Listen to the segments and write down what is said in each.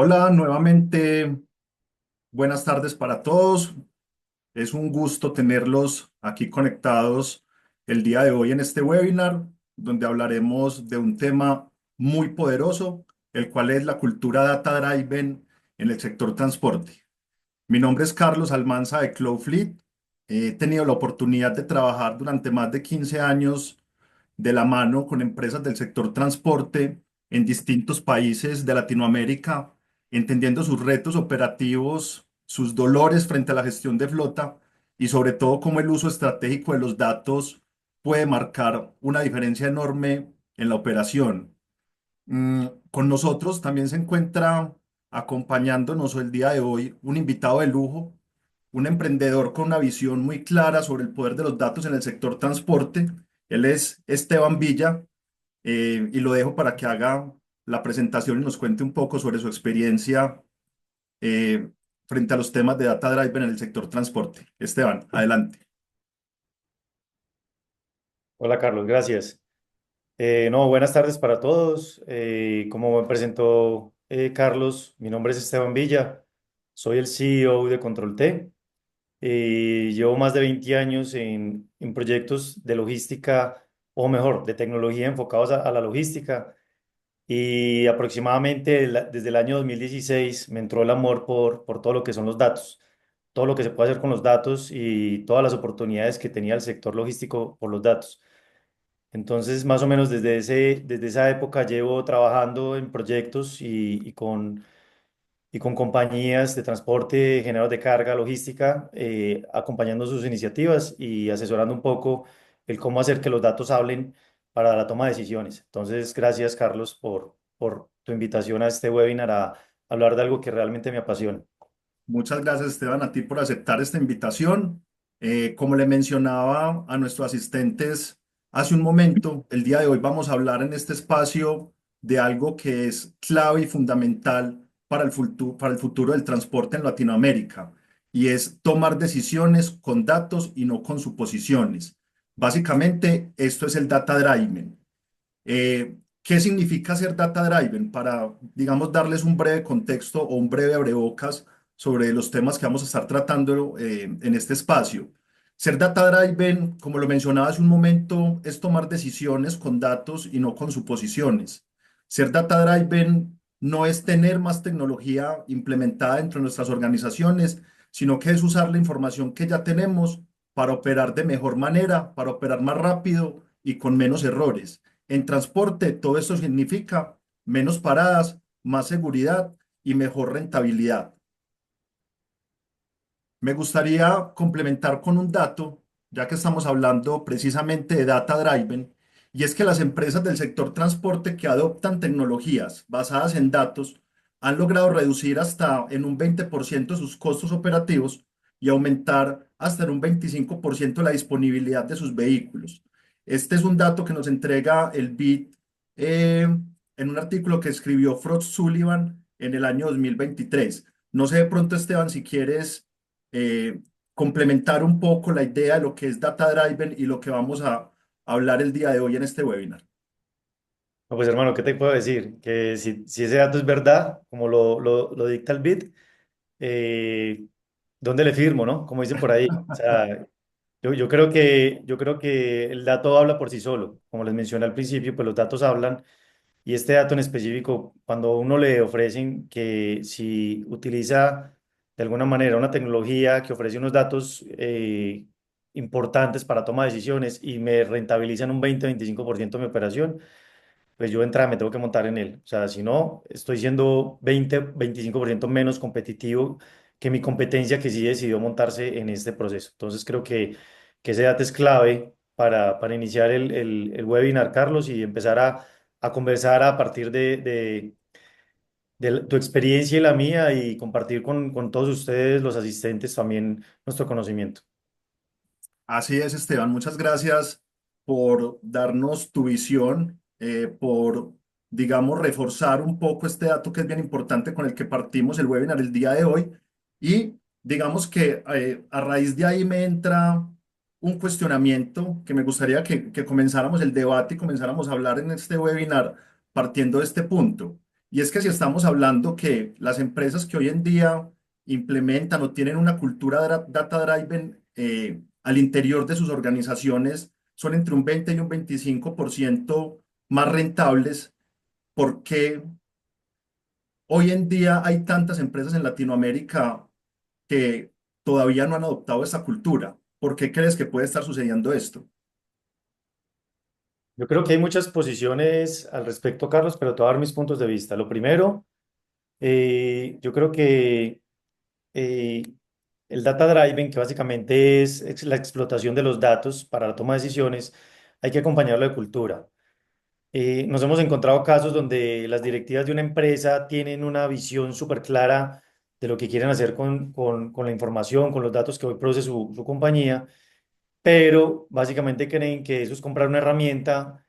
Hola, nuevamente, buenas tardes para todos. Es un gusto tenerlos aquí conectados el día de hoy en este webinar, donde hablaremos de un tema muy poderoso, el cual es la cultura data driven en el sector transporte. Mi nombre es Carlos Almanza de Cloudfleet. He tenido la oportunidad de trabajar durante más de 15 años de la mano con empresas del sector transporte en distintos países de Latinoamérica, entendiendo sus retos operativos, sus dolores frente a la gestión de flota y sobre todo cómo el uso estratégico de los datos puede marcar una diferencia enorme en la operación. Con nosotros también se encuentra acompañándonos el día de hoy un invitado de lujo, un emprendedor con una visión muy clara sobre el poder de los datos en el sector transporte. Él es Esteban Villa, y lo dejo para que haga la presentación y nos cuente un poco sobre su experiencia eh, frente a los temas de data driver en el sector transporte. Esteban, adelante. Hola Carlos, gracias. No, buenas tardes para todos. Como me presentó Carlos, mi nombre es Esteban Villa, soy el CEO de Control T. Llevo más de 20 años en proyectos de logística, o mejor, de tecnología enfocados a la logística. Y aproximadamente desde el año 2016 me entró el amor por todo lo que son los datos, todo lo que se puede hacer con los datos y todas las oportunidades que tenía el sector logístico por los datos. Entonces, más o menos desde esa época llevo trabajando en proyectos y con compañías de transporte, generadores de carga, logística, acompañando sus iniciativas y asesorando un poco el cómo hacer que los datos hablen para la toma de decisiones. Entonces, gracias, Carlos, por tu invitación a este webinar a hablar de algo que realmente me apasiona. Muchas gracias, Esteban, a ti por aceptar esta invitación. Como le mencionaba a nuestros asistentes hace un momento, el día de hoy vamos a hablar en este espacio de algo que es clave y fundamental para el futuro del transporte en Latinoamérica, y es tomar decisiones con datos y no con suposiciones. Básicamente, esto es el data driven. ¿Qué significa ser data driven? Para, digamos, darles un breve contexto o un breve abrebocas sobre los temas que vamos a estar tratando en este espacio. Ser data driven, como lo mencionaba hace un momento, es tomar decisiones con datos y no con suposiciones. Ser data driven no es tener más tecnología implementada dentro de nuestras organizaciones, sino que es usar la información que ya tenemos para operar de mejor manera, para operar más rápido y con menos errores. En transporte, todo esto significa menos paradas, más seguridad y mejor rentabilidad. Me gustaría complementar con un dato, ya que estamos hablando precisamente de data driven, y es que las empresas del sector transporte que adoptan tecnologías basadas en datos han logrado reducir hasta en un 20% sus costos operativos y aumentar hasta en un 25% la disponibilidad de sus vehículos. Este es un dato que nos entrega el BID en un artículo que escribió Frost Sullivan en el año 2023. No sé de pronto, Esteban, si quieres eh, complementar un poco la idea de lo que es Data Driven y lo que vamos a hablar el día de hoy en este webinar. No, pues hermano, ¿qué te puedo decir? Que si ese dato es verdad, como lo dicta el BID, eh, ¿dónde le firmo, no? Como dicen por ahí. O sea, yo creo que el dato habla por sí solo. Como les mencioné al principio, pues los datos hablan. Y este dato en específico, cuando a uno le ofrecen que si utiliza de alguna manera una tecnología que ofrece unos datos importantes para toma de decisiones y me rentabilizan un 20-25% de mi operación, pues yo de entrada me tengo que montar en él. O sea, si no, estoy siendo 20-25% menos competitivo que mi competencia que sí decidió montarse en este proceso. Entonces creo que ese dato es clave para iniciar el webinar, Carlos, y empezar a conversar a partir de tu experiencia y la mía y compartir con todos ustedes, los asistentes, también nuestro conocimiento. Así es, Esteban. Muchas gracias por darnos tu visión, por, digamos, reforzar un poco este dato que es bien importante con el que partimos el webinar el día de hoy. Y digamos que a raíz de ahí me entra un cuestionamiento que me gustaría que comenzáramos el debate y comenzáramos a hablar en este webinar partiendo de este punto. Y es que si estamos hablando que las empresas que hoy en día implementan o tienen una cultura data-driven al interior de sus organizaciones son entre un 20 y un 25% más rentables, porque hoy en día hay tantas empresas en Latinoamérica que todavía no han adoptado esta cultura. ¿Por qué crees que puede estar sucediendo esto? Yo creo que hay muchas posiciones al respecto, Carlos, pero te voy a dar mis puntos de vista. Lo primero, yo creo que eh, el data driving, que básicamente es la explotación de los datos para la toma de decisiones, hay que acompañarlo de cultura. Nos hemos encontrado casos donde las directivas de una empresa tienen una visión súper clara de lo que quieren hacer con la información, con los datos que hoy produce su compañía, pero básicamente creen que eso es comprar una herramienta,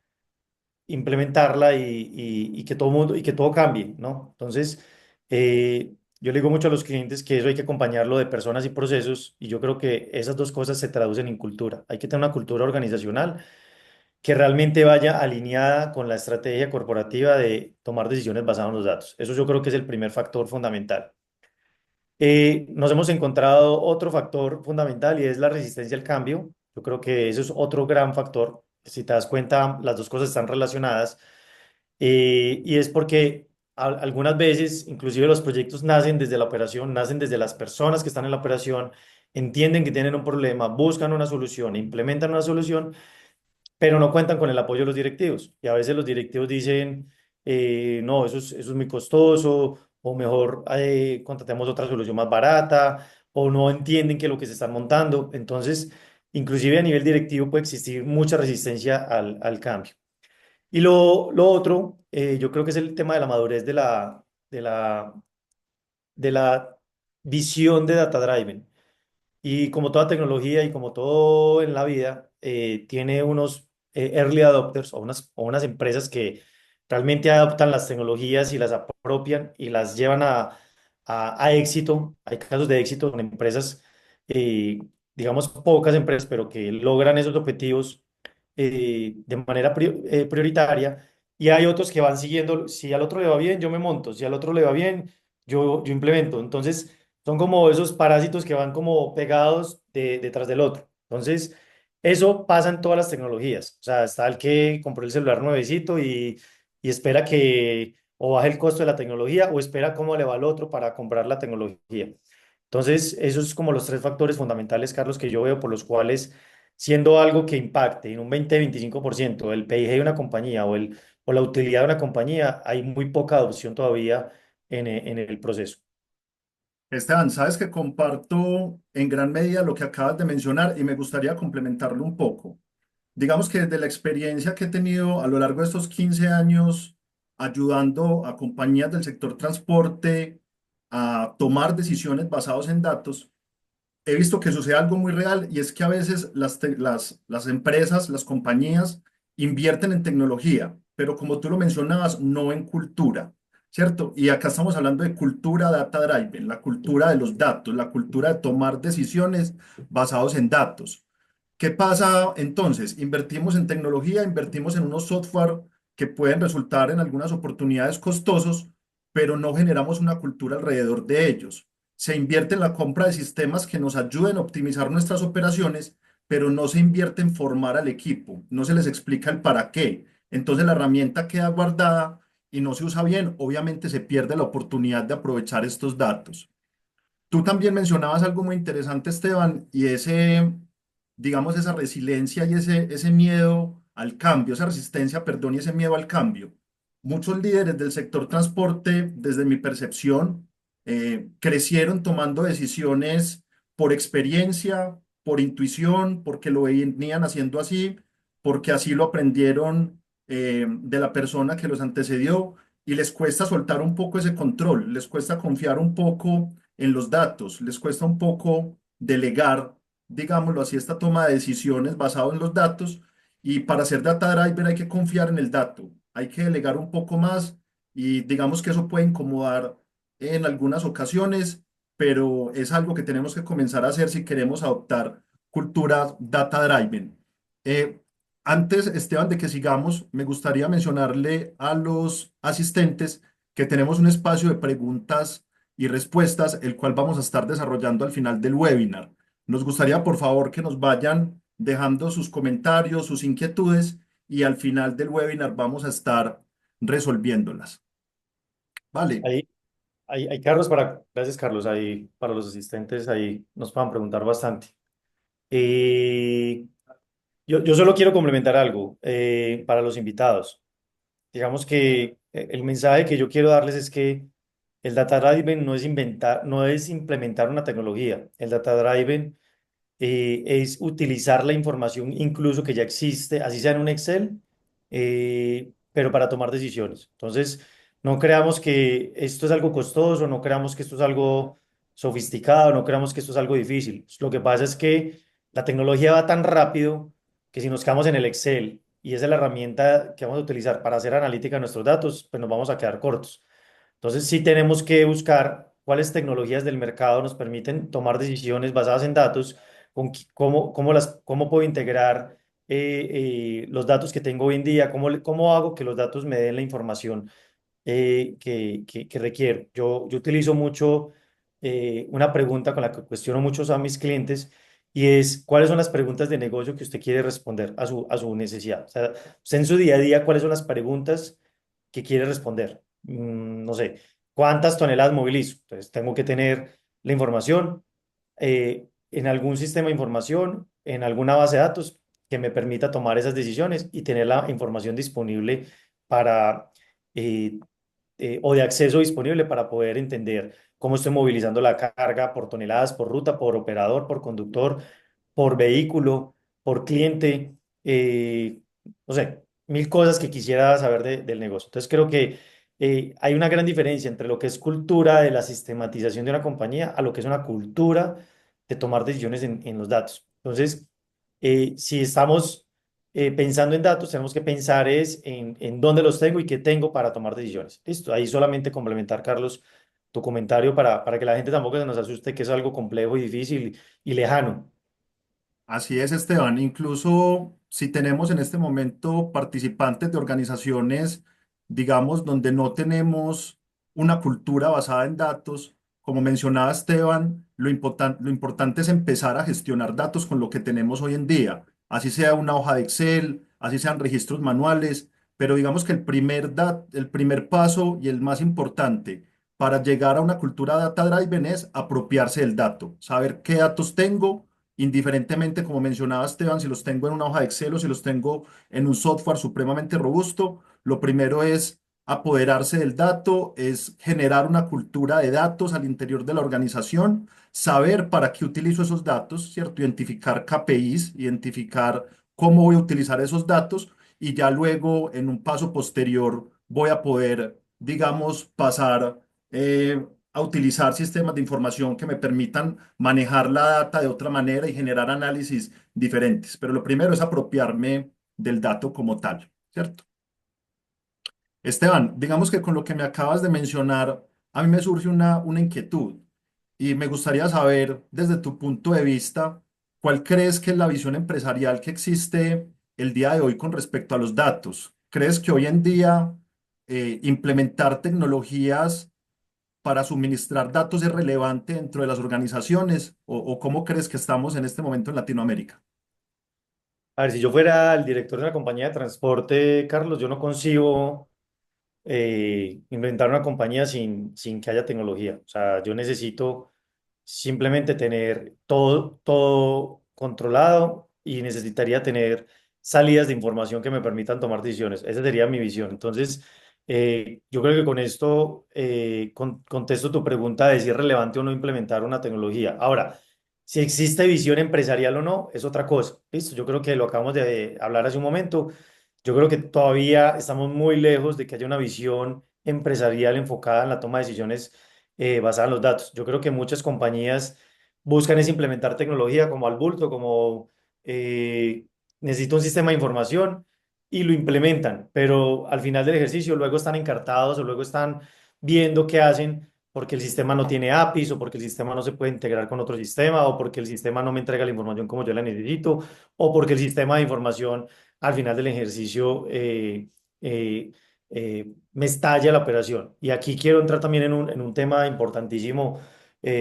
implementarla y que todo mundo, y que todo cambie, ¿no? Entonces, yo le digo mucho a los clientes que eso hay que acompañarlo de personas y procesos, y yo creo que esas dos cosas se traducen en cultura. Hay que tener una cultura organizacional que realmente vaya alineada con la estrategia corporativa de tomar decisiones basadas en los datos. Eso yo creo que es el primer factor fundamental. Nos hemos encontrado otro factor fundamental y es la resistencia al cambio. Yo creo que eso es otro gran factor. Si te das cuenta, las dos cosas están relacionadas. Y es porque algunas veces, inclusive los proyectos nacen desde la operación, nacen desde las personas que están en la operación, entienden que tienen un problema, buscan una solución, implementan una solución, pero no cuentan con el apoyo de los directivos. Y a veces los directivos dicen, no, eso es muy costoso, o mejor contratemos otra solución más barata, o no entienden que lo que se están montando. Entonces, inclusive a nivel directivo puede existir mucha resistencia al cambio. Y lo otro, yo creo que es el tema de la madurez de la visión de Data Driven. Y como toda tecnología y como todo en la vida, tiene unos early adopters o unas empresas que realmente adoptan las tecnologías y las apropian y las llevan a éxito. Hay casos de éxito en empresas, eh, digamos pocas empresas, pero que logran esos objetivos de manera prioritaria. Y hay otros que van siguiendo, si al otro le va bien, yo me monto, si al otro le va bien, yo implemento. Entonces, son como esos parásitos que van como pegados detrás del otro. Entonces, eso pasa en todas las tecnologías. O sea, está el que compró el celular nuevecito y espera que o baje el costo de la tecnología o espera cómo le va al otro para comprar la tecnología. Entonces, esos es como los tres factores fundamentales, Carlos, que yo veo por los cuales, siendo algo que impacte en un 20-25% el PIG de una compañía o la utilidad de una compañía, hay muy poca adopción todavía en el proceso. Esteban, sabes que comparto en gran medida lo que acabas de mencionar y me gustaría complementarlo un poco. Digamos que desde la experiencia que he tenido a lo largo de estos 15 años ayudando a compañías del sector transporte a tomar decisiones basadas en datos, he visto que sucede algo muy real y es que a veces las empresas, las compañías invierten en tecnología, pero como tú lo mencionabas, no en cultura, ¿cierto? Y acá estamos hablando de cultura data driven, la cultura de los datos, la cultura de tomar decisiones basados en datos. ¿Qué pasa entonces? Invertimos en tecnología, invertimos en unos software que pueden resultar en algunas oportunidades costosos, pero no generamos una cultura alrededor de ellos. Se invierte en la compra de sistemas que nos ayuden a optimizar nuestras operaciones, pero no se invierte en formar al equipo, no se les explica el para qué. Entonces la herramienta queda guardada y no se usa bien, obviamente se pierde la oportunidad de aprovechar estos datos. Tú también mencionabas algo muy interesante, Esteban, y digamos, esa resiliencia y ese miedo al cambio, esa resistencia, perdón, y ese miedo al cambio. Muchos líderes del sector transporte, desde mi percepción, crecieron tomando decisiones por experiencia, por intuición, porque lo venían haciendo así, porque así lo aprendieron de la persona que los antecedió, y les cuesta soltar un poco ese control, les cuesta confiar un poco en los datos, les cuesta un poco delegar, digámoslo así, esta toma de decisiones basado en los datos. Y para ser data driver hay que confiar en el dato, hay que delegar un poco más y digamos que eso puede incomodar en algunas ocasiones, pero es algo que tenemos que comenzar a hacer si queremos adoptar cultura data driven. Eh, Antes, Esteban, de que sigamos, me gustaría mencionarle a los asistentes que tenemos un espacio de preguntas y respuestas, el cual vamos a estar desarrollando al final del webinar. Nos gustaría, por favor, que nos vayan dejando sus comentarios, sus inquietudes y al final del webinar vamos a estar resolviéndolas. Vale. Ahí, gracias Carlos, ahí para los asistentes, ahí nos puedan preguntar bastante. Eh, yo solo quiero complementar algo para los invitados. Digamos que el mensaje que yo quiero darles es que el data driven no es inventar, no es implementar una tecnología. El data driven es utilizar la información incluso que ya existe, así sea en un Excel, pero para tomar decisiones. Entonces, no creamos que esto es algo costoso, no creamos que esto es algo sofisticado, no creamos que esto es algo difícil. Lo que pasa es que la tecnología va tan rápido que si nos quedamos en el Excel y esa es la herramienta que vamos a utilizar para hacer analítica de nuestros datos, pues nos vamos a quedar cortos. Entonces, sí tenemos que buscar cuáles tecnologías del mercado nos permiten tomar decisiones basadas en datos, cómo puedo integrar los datos que tengo hoy en día, cómo hago que los datos me den la información que requiero. Yo utilizo mucho una pregunta con la que cuestiono muchos a mis clientes y es, ¿cuáles son las preguntas de negocio que usted quiere responder a su necesidad? O sea, usted en su día a día, ¿cuáles son las preguntas que quiere responder? No sé, ¿cuántas toneladas movilizo? Entonces, tengo que tener la información en algún sistema de información, en alguna base de datos que me permita tomar esas decisiones y tener la información disponible para eh, o de acceso disponible para poder entender cómo estoy movilizando la carga por toneladas, por ruta, por operador, por conductor, por vehículo, por cliente, no sé, mil cosas que quisiera saber del negocio. Entonces creo que hay una gran diferencia entre lo que es cultura de la sistematización de una compañía a lo que es una cultura de tomar decisiones en los datos. Entonces, si estamos pensando en datos, tenemos que pensar es en dónde los tengo y qué tengo para tomar decisiones. Listo, ahí solamente complementar, Carlos, tu comentario para que la gente tampoco se nos asuste que es algo complejo y difícil y lejano. Así es, Esteban. Incluso si tenemos en este momento participantes de organizaciones, digamos, donde no tenemos una cultura basada en datos, como mencionaba Esteban, lo importante es empezar a gestionar datos con lo que tenemos hoy en día, así sea una hoja de Excel, así sean registros manuales, pero digamos que el primer paso y el más importante para llegar a una cultura data-driven es apropiarse del dato, saber qué datos tengo indiferentemente, como mencionaba Esteban, si los tengo en una hoja de Excel o si los tengo en un software supremamente robusto, lo primero es apoderarse del dato, es generar una cultura de datos al interior de la organización, saber para qué utilizo esos datos, ¿cierto? Identificar KPIs, identificar cómo voy a utilizar esos datos y ya luego en un paso posterior voy a poder, digamos, pasar a utilizar sistemas de información que me permitan manejar la data de otra manera y generar análisis diferentes. Pero lo primero es apropiarme del dato como tal, ¿cierto? Esteban, digamos que con lo que me acabas de mencionar, a mí me surge una inquietud y me gustaría saber desde tu punto de vista, ¿cuál crees que es la visión empresarial que existe el día de hoy con respecto a los datos? ¿Crees que hoy en día implementar tecnologías para suministrar datos es relevante dentro de las organizaciones o cómo crees que estamos en este momento en Latinoamérica? A ver, si yo fuera el director de una compañía de transporte, Carlos, yo no concibo inventar una compañía sin que haya tecnología. O sea, yo necesito simplemente tener todo controlado y necesitaría tener salidas de información que me permitan tomar decisiones. Esa sería mi visión. Entonces, yo creo que con esto contesto tu pregunta de si es relevante o no implementar una tecnología. Ahora, si existe visión empresarial o no, es otra cosa. Listo, yo creo que lo acabamos de hablar hace un momento. Yo creo que todavía estamos muy lejos de que haya una visión empresarial enfocada en la toma de decisiones basada en los datos. Yo creo que muchas compañías buscan es implementar tecnología como al bulto, como eh, necesito un sistema de información y lo implementan, pero al final del ejercicio luego están encartados o luego están viendo qué hacen porque el sistema no tiene APIs o porque el sistema no se puede integrar con otro sistema o porque el sistema no me entrega la información como yo la necesito o porque el sistema de información al final del ejercicio me estalla la operación. Y aquí quiero entrar también en un tema importantísimo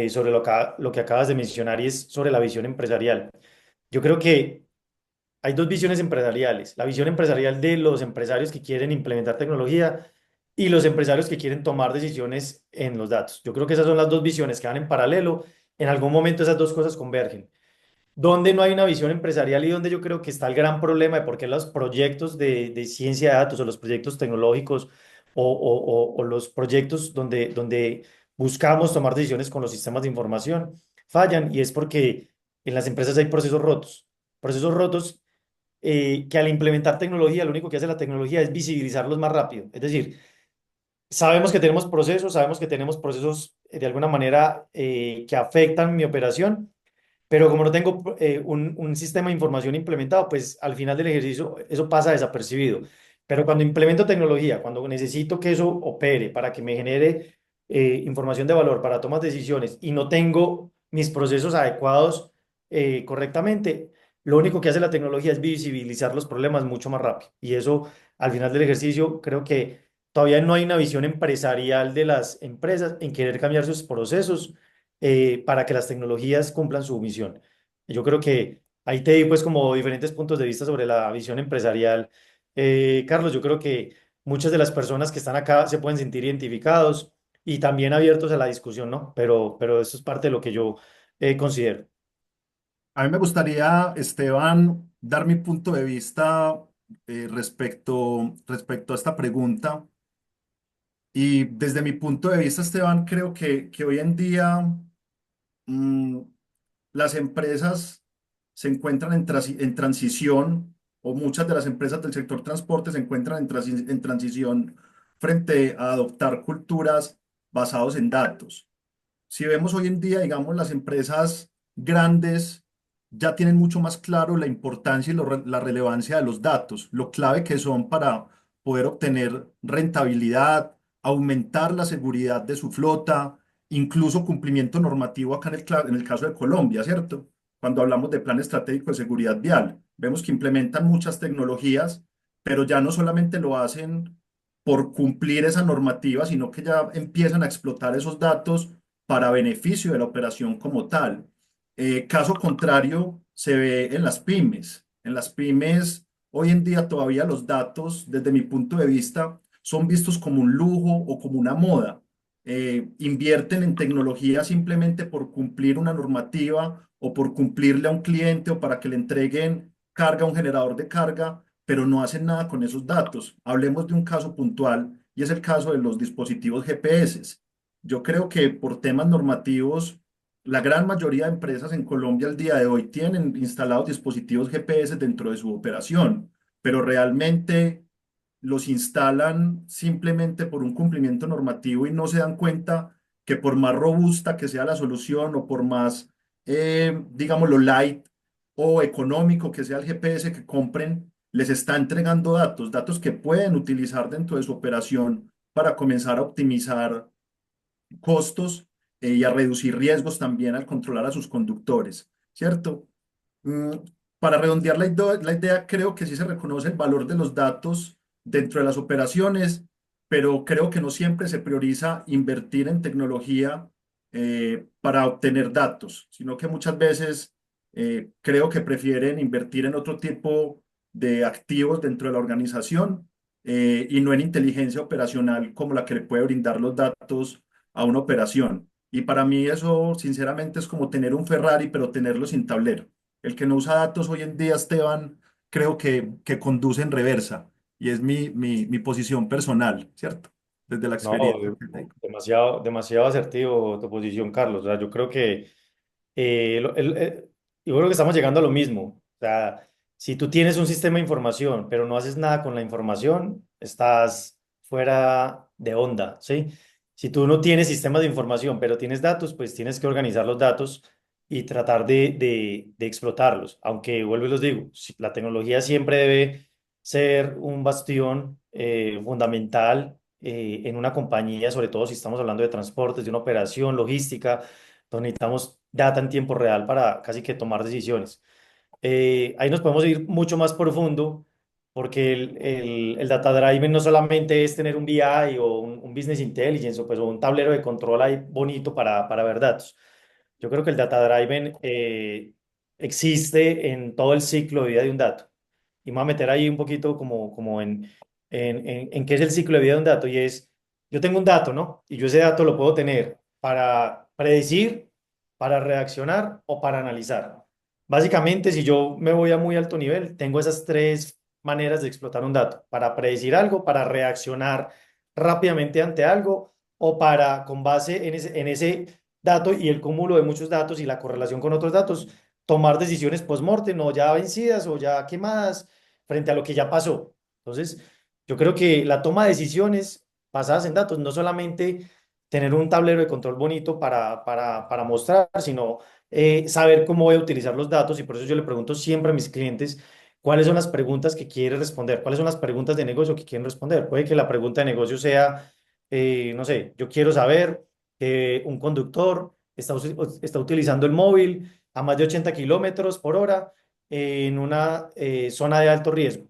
sobre lo que acabas de mencionar y es sobre la visión empresarial. Yo creo que hay dos visiones empresariales. La visión empresarial de los empresarios que quieren implementar tecnología y los empresarios que quieren tomar decisiones en los datos. Yo creo que esas son las dos visiones que van en paralelo. En algún momento esas dos cosas convergen. Donde no hay una visión empresarial y donde yo creo que está el gran problema de por qué los proyectos de ciencia de datos o los proyectos tecnológicos o los proyectos donde buscamos tomar decisiones con los sistemas de información fallan y es porque en las empresas hay procesos rotos que al implementar tecnología, lo único que hace la tecnología es visibilizarlos más rápido. Es decir, sabemos que tenemos procesos de alguna manera que afectan mi operación, pero como no tengo un sistema de información implementado, pues al final del ejercicio eso pasa desapercibido. Pero cuando implemento tecnología, cuando necesito que eso opere para que me genere información de valor para tomar decisiones y no tengo mis procesos adecuados correctamente, lo único que hace la tecnología es visibilizar los problemas mucho más rápido. Y eso al final del ejercicio creo que todavía no hay una visión empresarial de las empresas en querer cambiar sus procesos para que las tecnologías cumplan su misión. Yo creo que ahí te di pues como diferentes puntos de vista sobre la visión empresarial. Carlos, yo creo que muchas de las personas que están acá se pueden sentir identificados y también abiertos a la discusión, ¿no? Pero eso es parte de lo que yo considero. A mí me gustaría, Esteban, dar mi punto de vista respecto a esta pregunta. Y desde mi punto de vista, Esteban, creo que hoy en día mm, las empresas se encuentran en transición, o muchas de las empresas del sector transporte se encuentran en transición frente a adoptar culturas basadas en datos. Si vemos hoy en día, digamos, las empresas grandes ya tienen mucho más claro la importancia y la relevancia de los datos, lo clave que son para poder obtener rentabilidad, aumentar la seguridad de su flota, incluso cumplimiento normativo acá en el caso de Colombia, ¿cierto? Cuando hablamos de plan estratégico de seguridad vial, vemos que implementan muchas tecnologías, pero ya no solamente lo hacen por cumplir esa normativa, sino que ya empiezan a explotar esos datos para beneficio de la operación como tal. Caso contrario, se ve en las pymes. En las pymes, hoy en día todavía los datos, desde mi punto de vista, son vistos como un lujo o como una moda. Invierten en tecnología simplemente por cumplir una normativa o por cumplirle a un cliente o para que le entreguen carga a un generador de carga, pero no hacen nada con esos datos. Hablemos de un caso puntual y es el caso de los dispositivos GPS. Yo creo que por temas normativos, la gran mayoría de empresas en Colombia al día de hoy tienen instalados dispositivos GPS dentro de su operación, pero realmente los instalan simplemente por un cumplimiento normativo y no se dan cuenta que por más robusta que sea la solución o por más, digámoslo, light o económico que sea el GPS que compren, les está entregando datos, datos que pueden utilizar dentro de su operación para comenzar a optimizar costos y a reducir riesgos también al controlar a sus conductores, ¿cierto? Mm, para redondear la idea, creo que sí se reconoce el valor de los datos dentro de las operaciones, pero creo que no siempre se prioriza invertir en tecnología para obtener datos, sino que muchas veces creo que prefieren invertir en otro tipo de activos dentro de la organización y no en inteligencia operacional como la que le puede brindar los datos a una operación. Y para mí eso, sinceramente, es como tener un Ferrari, pero tenerlo sin tablero. El que no usa datos hoy en día, Esteban, creo que conduce en reversa. Y es mi posición personal, ¿cierto? Desde la No, experiencia que tengo. demasiado, demasiado asertivo tu posición, Carlos. O sea, yo creo que yo creo que estamos llegando a lo mismo. O sea, si tú tienes un sistema de información, pero no haces nada con la información, estás fuera de onda, ¿sí? Si tú no tienes sistemas de información, pero tienes datos, pues tienes que organizar los datos y tratar de explotarlos. Aunque, vuelvo y los digo, la tecnología siempre debe ser un bastión fundamental en una compañía, sobre todo si estamos hablando de transportes, de una operación, logística donde necesitamos data en tiempo real para casi que tomar decisiones. Ahí nos podemos ir mucho más profundo, porque el data driven no solamente es tener un BI o un business intelligence o, pues, o un tablero de control ahí bonito para ver datos. Yo creo que el data driven existe en todo el ciclo de vida de un dato. Y me voy a meter ahí un poquito como en qué es el ciclo de vida de un dato. Y es, yo tengo un dato, ¿no? Y yo ese dato lo puedo tener para predecir, para reaccionar o para analizar. Básicamente, si yo me voy a muy alto nivel, tengo esas tres maneras de explotar un dato: para predecir algo, para reaccionar rápidamente ante algo o para, con base en ese dato y el cúmulo de muchos datos y la correlación con otros datos, tomar decisiones post-mortem o ya vencidas o ya quemadas frente a lo que ya pasó. Entonces, yo creo que la toma de decisiones basadas en datos, no solamente tener un tablero de control bonito para mostrar, sino saber cómo voy a utilizar los datos. Y por eso yo le pregunto siempre a mis clientes cuáles son las preguntas que quiere responder, cuáles son las preguntas de negocio que quieren responder. Puede que la pregunta de negocio sea, no sé, yo quiero saber que un conductor está utilizando el móvil a más de 80 kilómetros por hora en una zona de alto riesgo.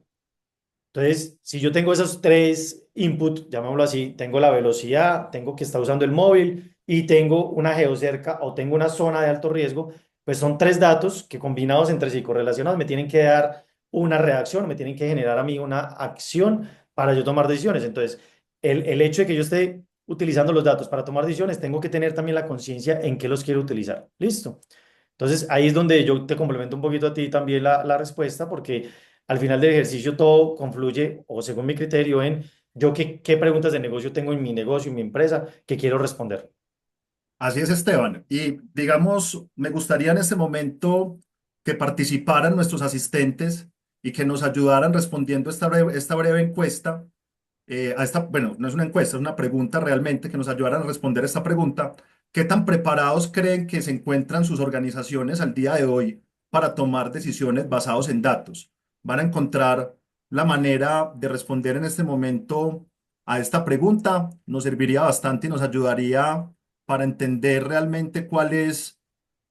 Entonces, si yo tengo esos tres inputs, llamémoslo así, tengo la velocidad, tengo que está usando el móvil y tengo una geocerca o tengo una zona de alto riesgo, pues son tres datos que combinados entre sí, correlacionados, me tienen que dar una reacción, me tienen que generar a mí una acción para yo tomar decisiones. Entonces, el hecho de que yo esté utilizando los datos para tomar decisiones, tengo que tener también la conciencia en qué los quiero utilizar. ¿Listo? Entonces, ahí es donde yo te complemento un poquito a ti también la respuesta, porque al final del ejercicio todo confluye, o según mi criterio, en yo qué preguntas de negocio tengo en mi negocio, en mi empresa, que quiero responder. Así es, Esteban. Y digamos, me gustaría en este momento que participaran nuestros asistentes y que nos ayudaran respondiendo esta breve encuesta. Bueno, no es una encuesta, es una pregunta realmente, que nos ayudaran a responder esta pregunta. ¿Qué tan preparados creen que se encuentran sus organizaciones al día de hoy para tomar decisiones basados en datos? Van a encontrar la manera de responder en este momento a esta pregunta. Nos serviría bastante y nos ayudaría para entender realmente cuál es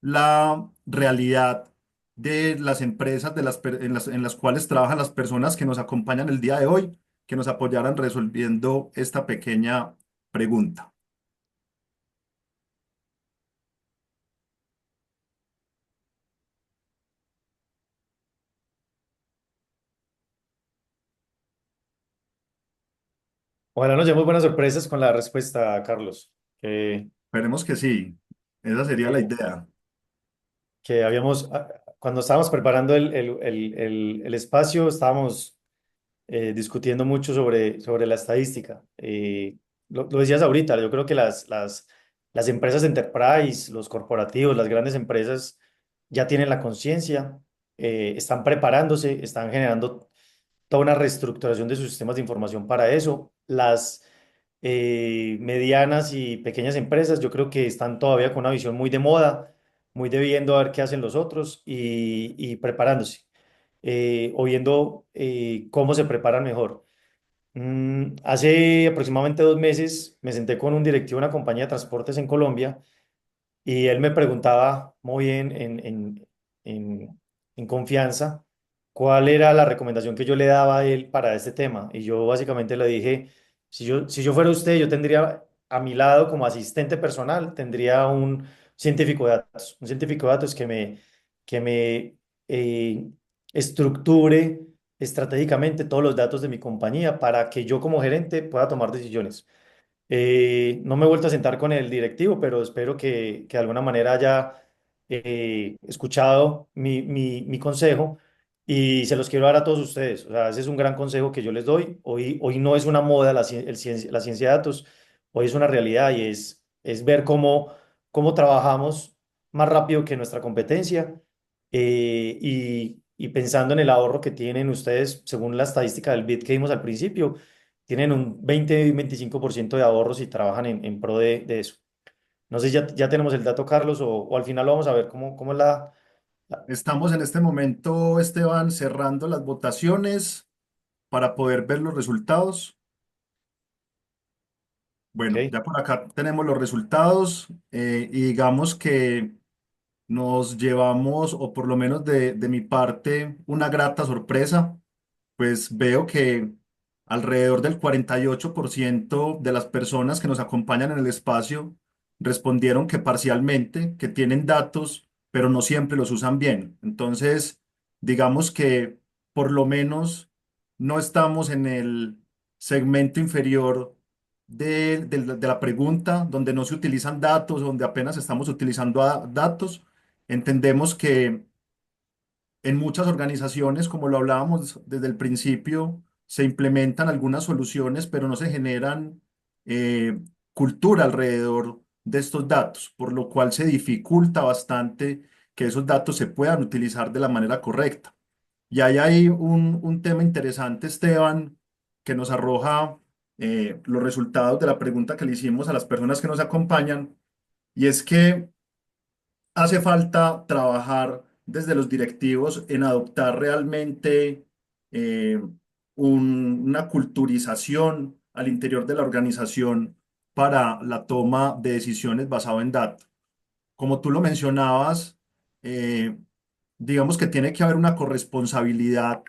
la realidad de las empresas en las cuales trabajan las personas que nos acompañan el día de hoy, que nos apoyaran resolviendo esta pequeña pregunta. Ojalá nos llevemos buenas sorpresas con la respuesta, Carlos, que, Esperemos que sí, esa sería la que, idea. que habíamos, cuando estábamos preparando el espacio, estábamos discutiendo mucho sobre la estadística. Lo decías ahorita, yo creo que las empresas enterprise, los corporativos, las grandes empresas ya tienen la conciencia, están preparándose, están generando toda una reestructuración de sus sistemas de información para eso. Las medianas y pequeñas empresas, yo creo que están todavía con una visión muy de moda, muy de viendo a ver qué hacen los otros y preparándose, o viendo cómo se preparan mejor. Hace aproximadamente 2 meses me senté con un directivo de una compañía de transportes en Colombia y él me preguntaba muy bien en confianza cuál era la recomendación que yo le daba a él para este tema. Y yo básicamente le dije, si yo fuera usted, yo tendría a mi lado como asistente personal, tendría un científico de datos que me estructure estratégicamente todos los datos de mi compañía para que yo como gerente pueda tomar decisiones. No me he vuelto a sentar con el directivo, pero espero que de alguna manera haya escuchado mi consejo y se los quiero dar a todos ustedes. O sea, ese es un gran consejo que yo les doy. Hoy no es una moda la ciencia de datos, hoy es una realidad y es ver cómo trabajamos más rápido que nuestra competencia, y pensando en el ahorro que tienen ustedes, según la estadística del BID que vimos al principio, tienen un 20-25% de ahorros y trabajan en pro de eso. No sé si ya tenemos el dato, Carlos, o al final lo vamos a ver cómo es la- Estamos en este momento, Esteban, cerrando las votaciones para poder ver los resultados. Bueno, Ok. ya por acá tenemos los resultados, y digamos que nos llevamos, o por lo menos de mi parte, una grata sorpresa. pues veo que alrededor del 48% de las personas que nos acompañan en el espacio respondieron que parcialmente, que tienen datos, pero no siempre los usan bien. Entonces, digamos que por lo menos no estamos en el segmento inferior de la pregunta, donde no se utilizan datos, donde apenas estamos utilizando datos. Entendemos que en muchas organizaciones, como lo hablábamos desde el principio, se implementan algunas soluciones, pero no se generan eh, cultura alrededor de estos datos, por lo cual se dificulta bastante que esos datos se puedan utilizar de la manera correcta. Y ahí hay un tema interesante, Esteban, que nos arroja los resultados de la pregunta que le hicimos a las personas que nos acompañan, y es que hace falta trabajar desde los directivos en adoptar realmente eh, una culturización al interior de la organización para la toma de decisiones basado en datos. Como tú lo mencionabas, eh, digamos que tiene que haber una corresponsabilidad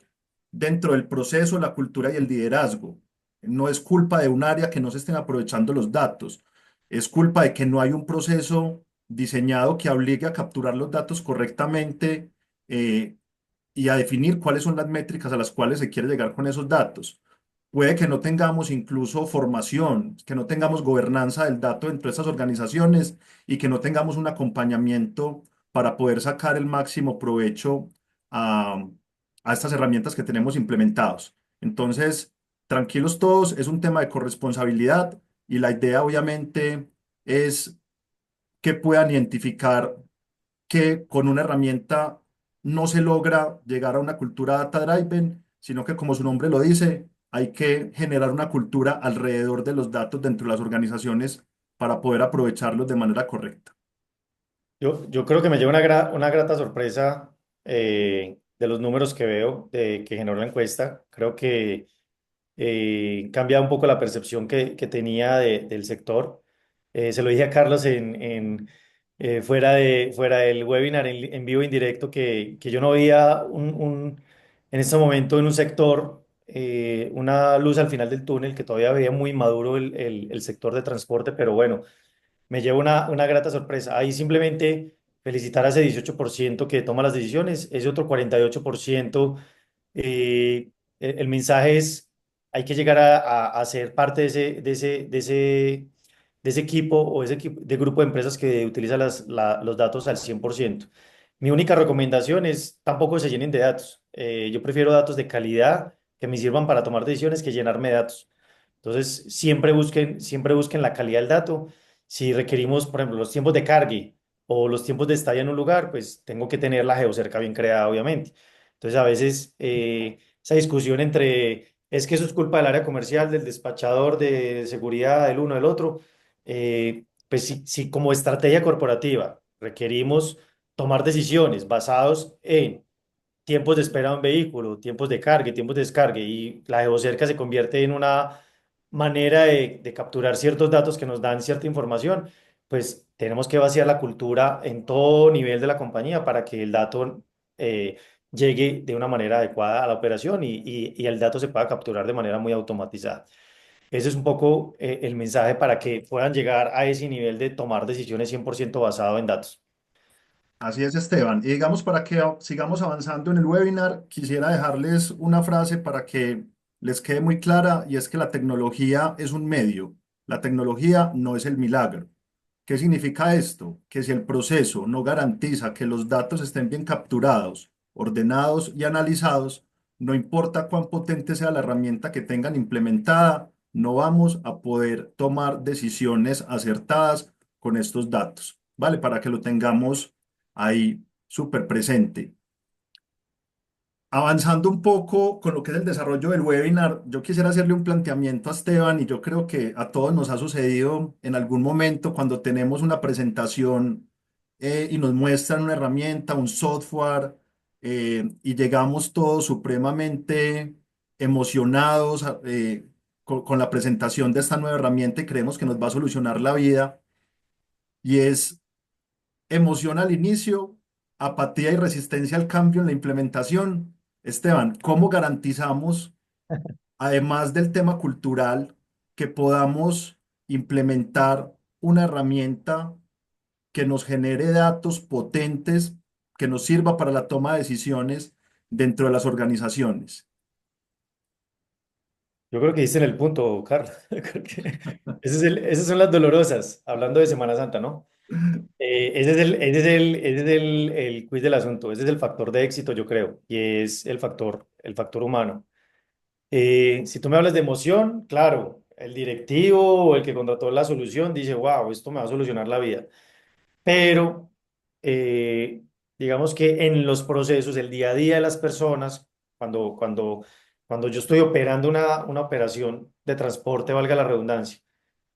dentro del proceso, la cultura y el liderazgo. No es culpa de un área que no se estén aprovechando los datos, es culpa de que no hay un proceso diseñado que obligue a capturar los datos correctamente eh, y a definir cuáles son las métricas a las cuales se quiere llegar con esos datos. Puede que no tengamos incluso formación, que no tengamos gobernanza del dato dentro de estas organizaciones y que no tengamos un acompañamiento para poder sacar el máximo provecho a, a estas herramientas que tenemos implementados. Entonces, tranquilos todos, es un tema de corresponsabilidad y la idea obviamente es que puedan identificar que con una herramienta no se logra llegar a una cultura data-driven, sino que como su nombre lo dice, hay que generar una cultura alrededor de los datos dentro de las organizaciones para poder aprovecharlos de manera correcta. Yo creo que me lleva una grata sorpresa de los números que veo que generó la encuesta. Creo que cambia un poco la percepción que tenía del sector. Se lo dije a Carlos fuera del webinar en vivo indirecto que yo no veía en este momento en un sector una luz al final del túnel, que todavía veía muy maduro el sector de transporte, pero bueno, me lleva una grata sorpresa. Ahí simplemente felicitar a ese 18% que toma las decisiones, ese otro 48%, el mensaje es, hay que llegar a ser parte de ese equipo o ese equipo, de grupo de empresas que utiliza los datos al 100%. Mi única recomendación es tampoco se llenen de datos. Yo prefiero datos de calidad que me sirvan para tomar decisiones que llenarme de datos. Entonces, siempre busquen la calidad del dato. Si requerimos, por ejemplo, los tiempos de cargue o los tiempos de estadía en un lugar, pues tengo que tener la geocerca bien creada, obviamente. Entonces, a veces esa discusión entre es que eso es culpa del área comercial, del despachador, de seguridad, del uno, del otro, pues si como estrategia corporativa requerimos tomar decisiones basados en tiempos de espera de un vehículo, tiempos de carga, tiempos de descargue, y la geocerca se convierte en una manera de capturar ciertos datos que nos dan cierta información, pues tenemos que vaciar la cultura en todo nivel de la compañía para que el dato llegue de una manera adecuada a la operación y el dato se pueda capturar de manera muy automatizada. Ese es un poco el mensaje para que puedan llegar a ese nivel de tomar decisiones 100% basado en datos. Así es, Esteban. Y digamos, para que sigamos avanzando en el webinar, quisiera dejarles una frase para que les quede muy clara, y es que la tecnología es un medio, la tecnología no es el milagro. ¿Qué significa esto? Que si el proceso no garantiza que los datos estén bien capturados, ordenados y analizados, no importa cuán potente sea la herramienta que tengan implementada, no vamos a poder tomar decisiones acertadas con estos datos. ¿Vale? Para que lo tengamos ahí súper presente. Avanzando un poco con lo que es el desarrollo del webinar, yo quisiera hacerle un planteamiento a Esteban, y yo creo que a todos nos ha sucedido en algún momento cuando tenemos una presentación y nos muestran una herramienta, un software, y llegamos todos supremamente emocionados con la presentación de esta nueva herramienta y creemos que nos va a solucionar la vida, y es emoción al inicio, apatía y resistencia al cambio en la implementación, Esteban, ¿cómo garantizamos, además del tema cultural, que podamos implementar una herramienta que nos genere datos potentes, que nos sirva para la toma de decisiones dentro de las organizaciones? Yo creo que diste en el punto, Carlos. Creo que esas son las dolorosas, hablando de Semana Santa, ¿no? Ese es el quiz del asunto, ese es el factor de éxito, yo creo, y es el factor humano. Si tú me hablas de emoción, claro, el directivo o el que contrató la solución dice, wow, esto me va a solucionar la vida. Pero eh, digamos que en los procesos, el día a día de las personas, cuando yo estoy operando una operación de transporte, valga la redundancia,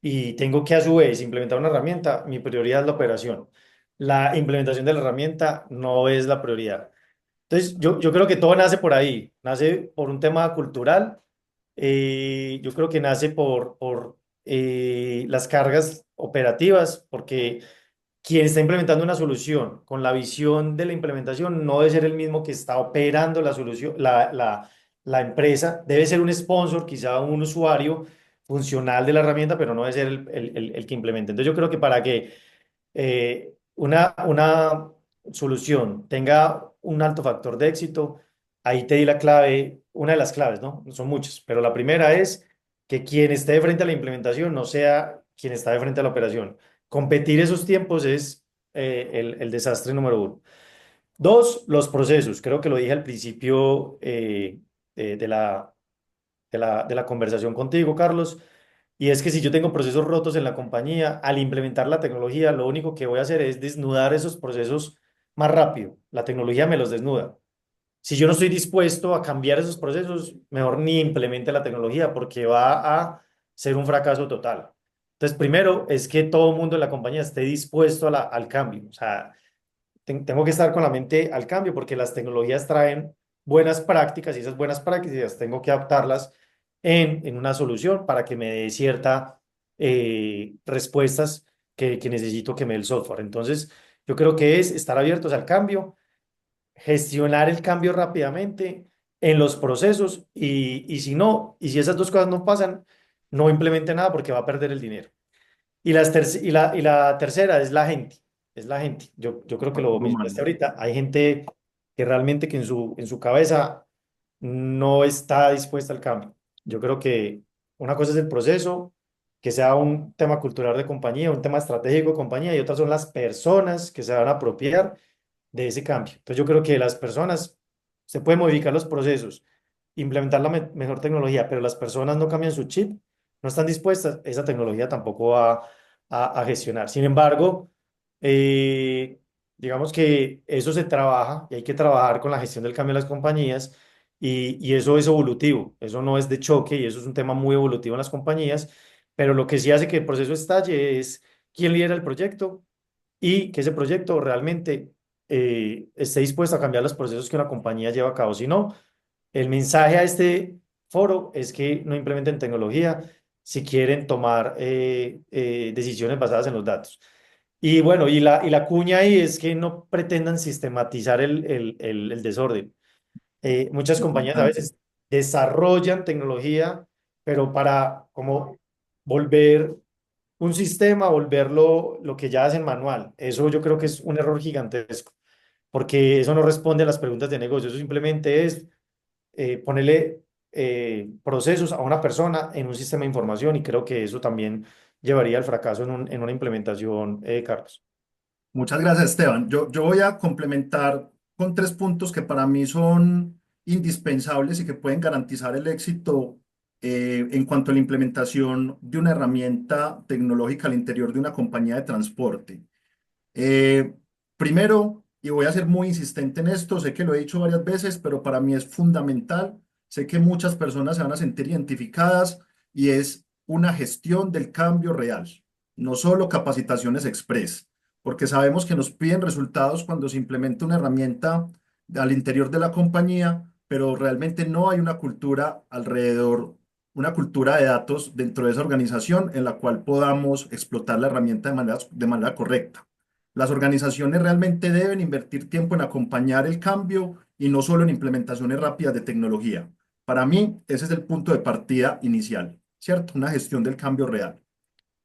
y tengo que a su vez implementar una herramienta, mi prioridad es la operación. La implementación de la herramienta no es la prioridad. Entonces, yo creo que todo nace por ahí, nace por un tema cultural, yo creo que nace por las cargas operativas, porque quien está implementando una solución con la visión de la implementación no debe ser el mismo que está operando la solución, la empresa, debe ser un sponsor, quizá un usuario funcional de la herramienta, pero no debe ser el que implemente. Entonces yo creo que para que una solución tenga un alto factor de éxito, ahí te di la clave, una de las claves, ¿no? Son muchas, pero la primera es que quien esté de frente a la implementación no sea quien está de frente a la operación. Competir esos tiempos es el desastre número uno. Dos, los procesos. Creo que lo dije al principio de la conversación contigo, Carlos. Y es que si yo tengo procesos rotos en la compañía, al implementar la tecnología, lo único que voy a hacer es desnudar esos procesos más rápido. La tecnología me los desnuda. Si yo no estoy dispuesto a cambiar esos procesos, mejor ni implemente la tecnología porque va a ser un fracaso total. Entonces, primero es que todo el mundo en la compañía esté dispuesto al cambio. O sea, tengo que estar con la mente al cambio porque las tecnologías traen buenas prácticas y esas buenas prácticas tengo que adaptarlas en una solución para que me dé ciertas respuestas que necesito que me dé el software. Entonces, yo creo que es estar abiertos al cambio, gestionar el cambio rápidamente en los procesos y si no, y si esas dos cosas no pasan, no implemente nada porque va a perder el dinero. Y la tercera es la gente, es la gente. Yo creo que lo Factor mencionaste humano. ahorita, hay gente que realmente que en su cabeza no está dispuesta al cambio. Yo creo que una cosa es el proceso, que sea un tema cultural de compañía, un tema estratégico de compañía, y otras son las personas que se van a apropiar de ese cambio. Entonces yo creo que las personas, se pueden modificar los procesos, implementar la mejor tecnología, pero las personas no cambian su chip, no están dispuestas, esa tecnología tampoco va a gestionar. Sin embargo, eh, digamos que eso se trabaja y hay que trabajar con la gestión del cambio de las compañías y eso es evolutivo, eso no es de choque y eso es un tema muy evolutivo en las compañías, pero lo que sí hace que el proceso estalle es quién lidera el proyecto y que ese proyecto realmente esté dispuesto a cambiar los procesos que una compañía lleva a cabo. Si no, el mensaje a este foro es que no implementen tecnología si quieren tomar decisiones basadas en los datos. Y bueno, y la cuña ahí es que no pretendan sistematizar el desorden. Muchas compañías a Importante. veces desarrollan tecnología, pero para como volver un sistema, volverlo lo que ya hacen manual. Eso yo creo que es un error gigantesco, porque eso no responde a las preguntas de negocio, eso simplemente es ponerle procesos a una persona en un sistema de información y creo que eso también llevaría al fracaso en una implementación, Carlos. Muchas gracias, Esteban. Yo voy a complementar con tres puntos que para mí son indispensables y que pueden garantizar el éxito en cuanto a la implementación de una herramienta tecnológica al interior de una compañía de transporte. Eh, Primero, y voy a ser muy insistente en esto, sé que lo he dicho varias veces, pero para mí es fundamental, sé que muchas personas se van a sentir identificadas y es una gestión del cambio real, no solo capacitaciones express, porque sabemos que nos piden resultados cuando se implementa una herramienta al interior de la compañía, pero realmente no hay una cultura alrededor, una cultura de datos dentro de esa organización en la cual podamos explotar la herramienta de manera correcta. Las organizaciones realmente deben invertir tiempo en acompañar el cambio y no solo en implementaciones rápidas de tecnología. Para mí, ese es el punto de partida inicial, ¿cierto? Una gestión del cambio real.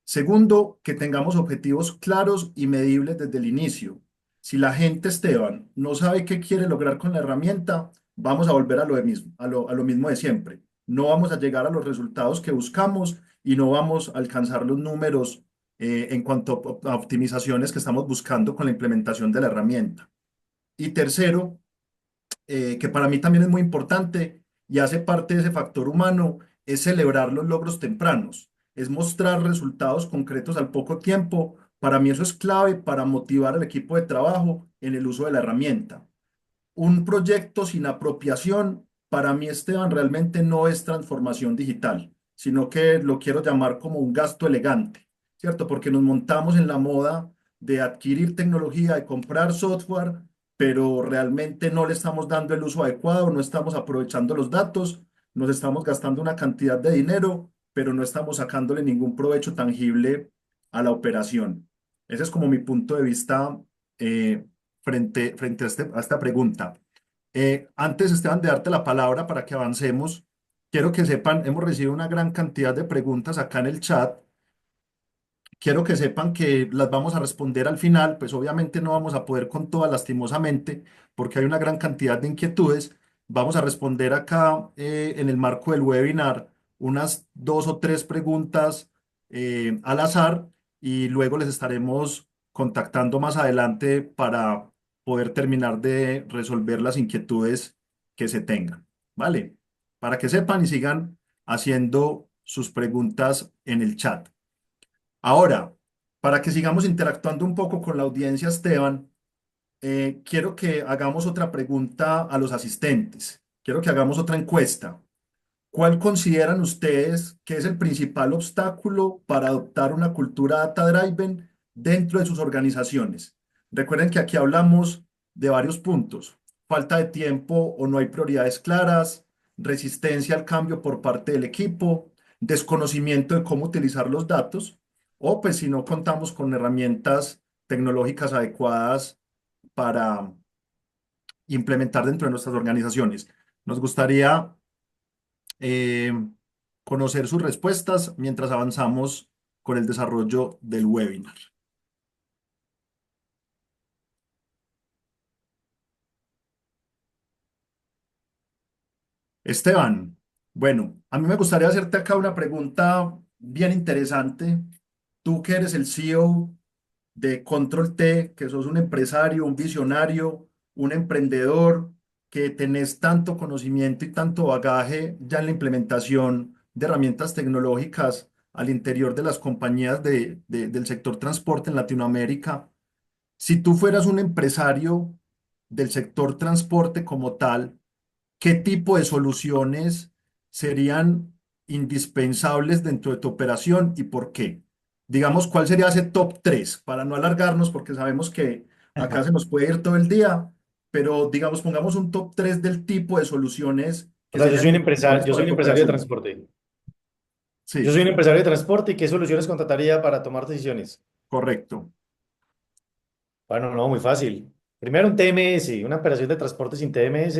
Segundo, que tengamos objetivos claros y medibles desde el inicio. Si la gente, Esteban, no sabe qué quiere lograr con la herramienta, vamos a volver a lo mismo, a lo mismo de siempre. No vamos a llegar a los resultados que buscamos y no vamos a alcanzar los números en cuanto a optimizaciones que estamos buscando con la implementación de la herramienta. Y tercero, que para mí también es muy importante y hace parte de ese factor humano, es celebrar los logros tempranos, es mostrar resultados concretos al poco tiempo. Para mí eso es clave para motivar al equipo de trabajo en el uso de la herramienta. Un proyecto sin apropiación, para mí, Esteban, realmente no es transformación digital, sino que lo quiero llamar como un gasto elegante, ¿cierto? Porque nos montamos en la moda de adquirir tecnología, de comprar software, pero realmente no le estamos dando el uso adecuado, no estamos aprovechando los datos, nos estamos gastando una cantidad de dinero, pero no estamos sacándole ningún provecho tangible a la operación. Ese es como mi punto de vista frente a esta pregunta. Antes, Esteban, de darte la palabra para que avancemos, quiero que sepan, hemos recibido una gran cantidad de preguntas acá en el chat. Quiero que sepan que las vamos a responder al final, pues obviamente no vamos a poder con todas lastimosamente, porque hay una gran cantidad de inquietudes. Vamos a responder acá en el marco del webinar unas dos o tres preguntas al azar y luego les estaremos contactando más adelante para poder terminar de resolver las inquietudes que se tengan, ¿vale? Para que sepan y sigan haciendo sus preguntas en el chat. Ahora, para que sigamos interactuando un poco con la audiencia, Esteban, quiero que hagamos otra pregunta a los asistentes. Quiero que hagamos otra encuesta. ¿Cuál consideran ustedes que es el principal obstáculo para adoptar una cultura data-driven dentro de sus organizaciones? Recuerden que aquí hablamos de varios puntos. Falta de tiempo o no hay prioridades claras, resistencia al cambio por parte del equipo, desconocimiento de cómo utilizar los datos, o pues si no contamos con herramientas tecnológicas adecuadas para implementar dentro de nuestras organizaciones. Nos gustaría eh, conocer sus respuestas mientras avanzamos con el desarrollo del webinar. Esteban, bueno, a mí me gustaría hacerte acá una pregunta bien interesante. Tú que eres el CEO de Control T, que sos un empresario, un visionario, un emprendedor, que tenés tanto conocimiento y tanto bagaje ya en la implementación de herramientas tecnológicas al interior de las compañías del sector transporte en Latinoamérica. Si tú fueras un empresario del sector transporte como tal, ¿qué tipo de soluciones serían indispensables dentro de tu operación y por qué? Digamos, ¿cuál sería ese top 3 para no alargarnos porque sabemos que acá se nos puede ir todo el día, pero digamos, pongamos un top 3 del tipo de soluciones O que sea, serían indispensables yo soy para un tu empresario de operación? transporte. Yo Sí, soy un empresario de transporte y ¿qué soluciones contrataría para tomar decisiones? correcto. Bueno, no, muy fácil. Primero un TMS, una operación de transporte sin TMS,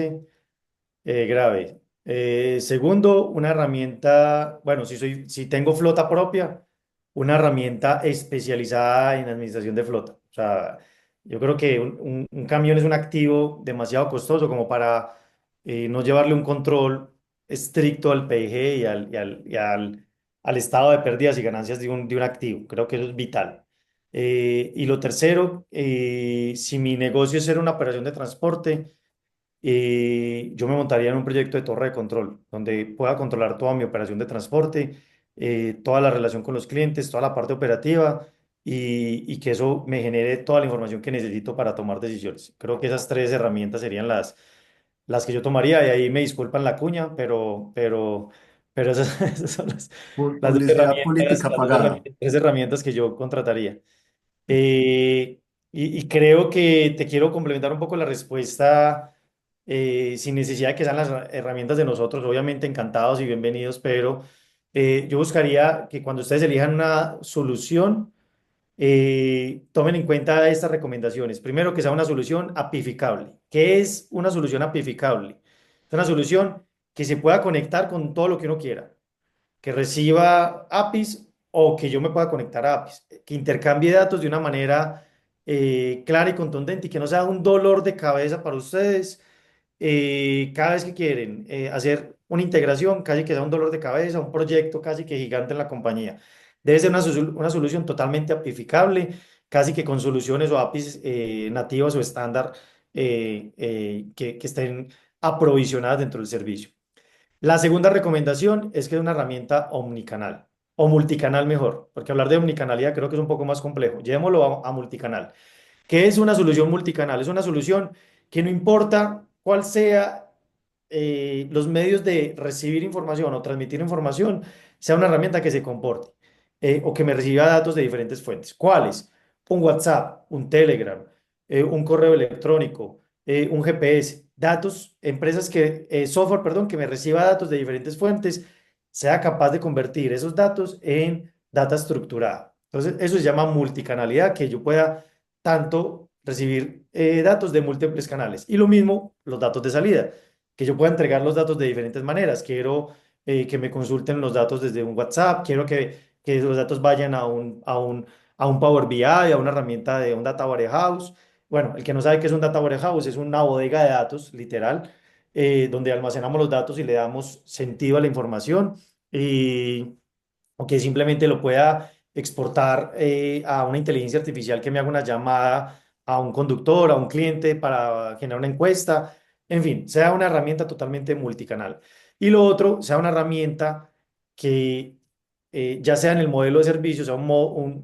grave. Segundo, una herramienta, bueno, si tengo flota propia, una herramienta especializada en administración de flota. O sea, yo creo que un camión es un activo demasiado costoso como para no llevarle un control estricto al PIG al estado de pérdidas y ganancias de un activo. Creo que eso es vital. Y lo tercero, si mi negocio es ser una operación de transporte, yo me montaría en un proyecto de torre de control, donde pueda controlar toda mi operación de transporte, toda la relación con los clientes, toda la parte operativa y que eso me genere toda la información que necesito para tomar decisiones. Creo que esas tres herramientas serían las que yo tomaría y ahí me disculpan la cuña, pero esas, esas son Publicidad política pagada. tres herramientas que yo contrataría. Eh, y creo que te quiero complementar un poco la respuesta, sin necesidad de que sean las herramientas de nosotros, obviamente encantados y bienvenidos, pero yo buscaría que cuando ustedes elijan una solución, tomen en cuenta estas recomendaciones. Primero, que sea una solución apificable. ¿Qué es una solución apificable? Es una solución que se pueda conectar con todo lo que uno quiera, que reciba APIs o que yo me pueda conectar a APIs, que intercambie datos de una manera clara y contundente y que no sea un dolor de cabeza para ustedes cada vez que quieren hacer una integración, casi que sea un dolor de cabeza, un proyecto casi que gigante en la compañía. Debe ser una solución totalmente apificable, casi que con soluciones o APIs nativas o estándar que estén aprovisionadas dentro del servicio. La segunda recomendación es que es una herramienta omnicanal o multicanal mejor, porque hablar de omnicanalidad creo que es un poco más complejo. Llevémoslo a multicanal. ¿Qué es una solución multicanal? Es una solución que no importa cuál sea los medios de recibir información o transmitir información, sea una herramienta que se comporte o que me reciba datos de diferentes fuentes. ¿Cuáles? Un WhatsApp, un Telegram, un correo electrónico, un GPS, datos, software, perdón, que me reciba datos de diferentes fuentes, sea capaz de convertir esos datos en data estructurada. Entonces, eso se llama multicanalidad, que yo pueda tanto recibir datos de múltiples canales. Y lo mismo los datos de salida, que yo pueda entregar los datos de diferentes maneras. Quiero que me consulten los datos desde un WhatsApp, quiero que los datos vayan a un Power BI, a una herramienta de un Data Warehouse. Bueno, el que no sabe qué es un Data Warehouse es una bodega de datos, literal, donde almacenamos los datos y le damos sentido a la información. Y o que simplemente lo pueda exportar a una inteligencia artificial que me haga una llamada a un conductor, a un cliente para generar una encuesta, en fin, sea una herramienta totalmente multicanal. Y lo otro, sea una herramienta que ya sea en el modelo de servicio, sea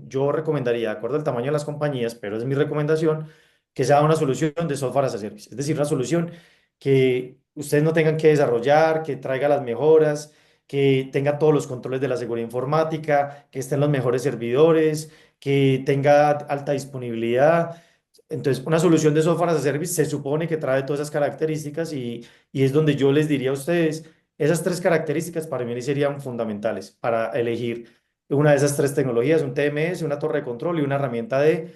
yo recomendaría, de acuerdo al tamaño de las compañías, pero es mi recomendación, que sea una solución de software as a service, es decir, una solución que ustedes no tengan que desarrollar, que traiga las mejoras, que tenga todos los controles de la seguridad informática, que estén los mejores servidores, que tenga alta disponibilidad. Entonces, una solución de software as a service se supone que trae todas esas características y es donde yo les diría a ustedes, esas tres características para mí serían fundamentales para elegir una de esas tres tecnologías, un TMS, una torre de control y una herramienta de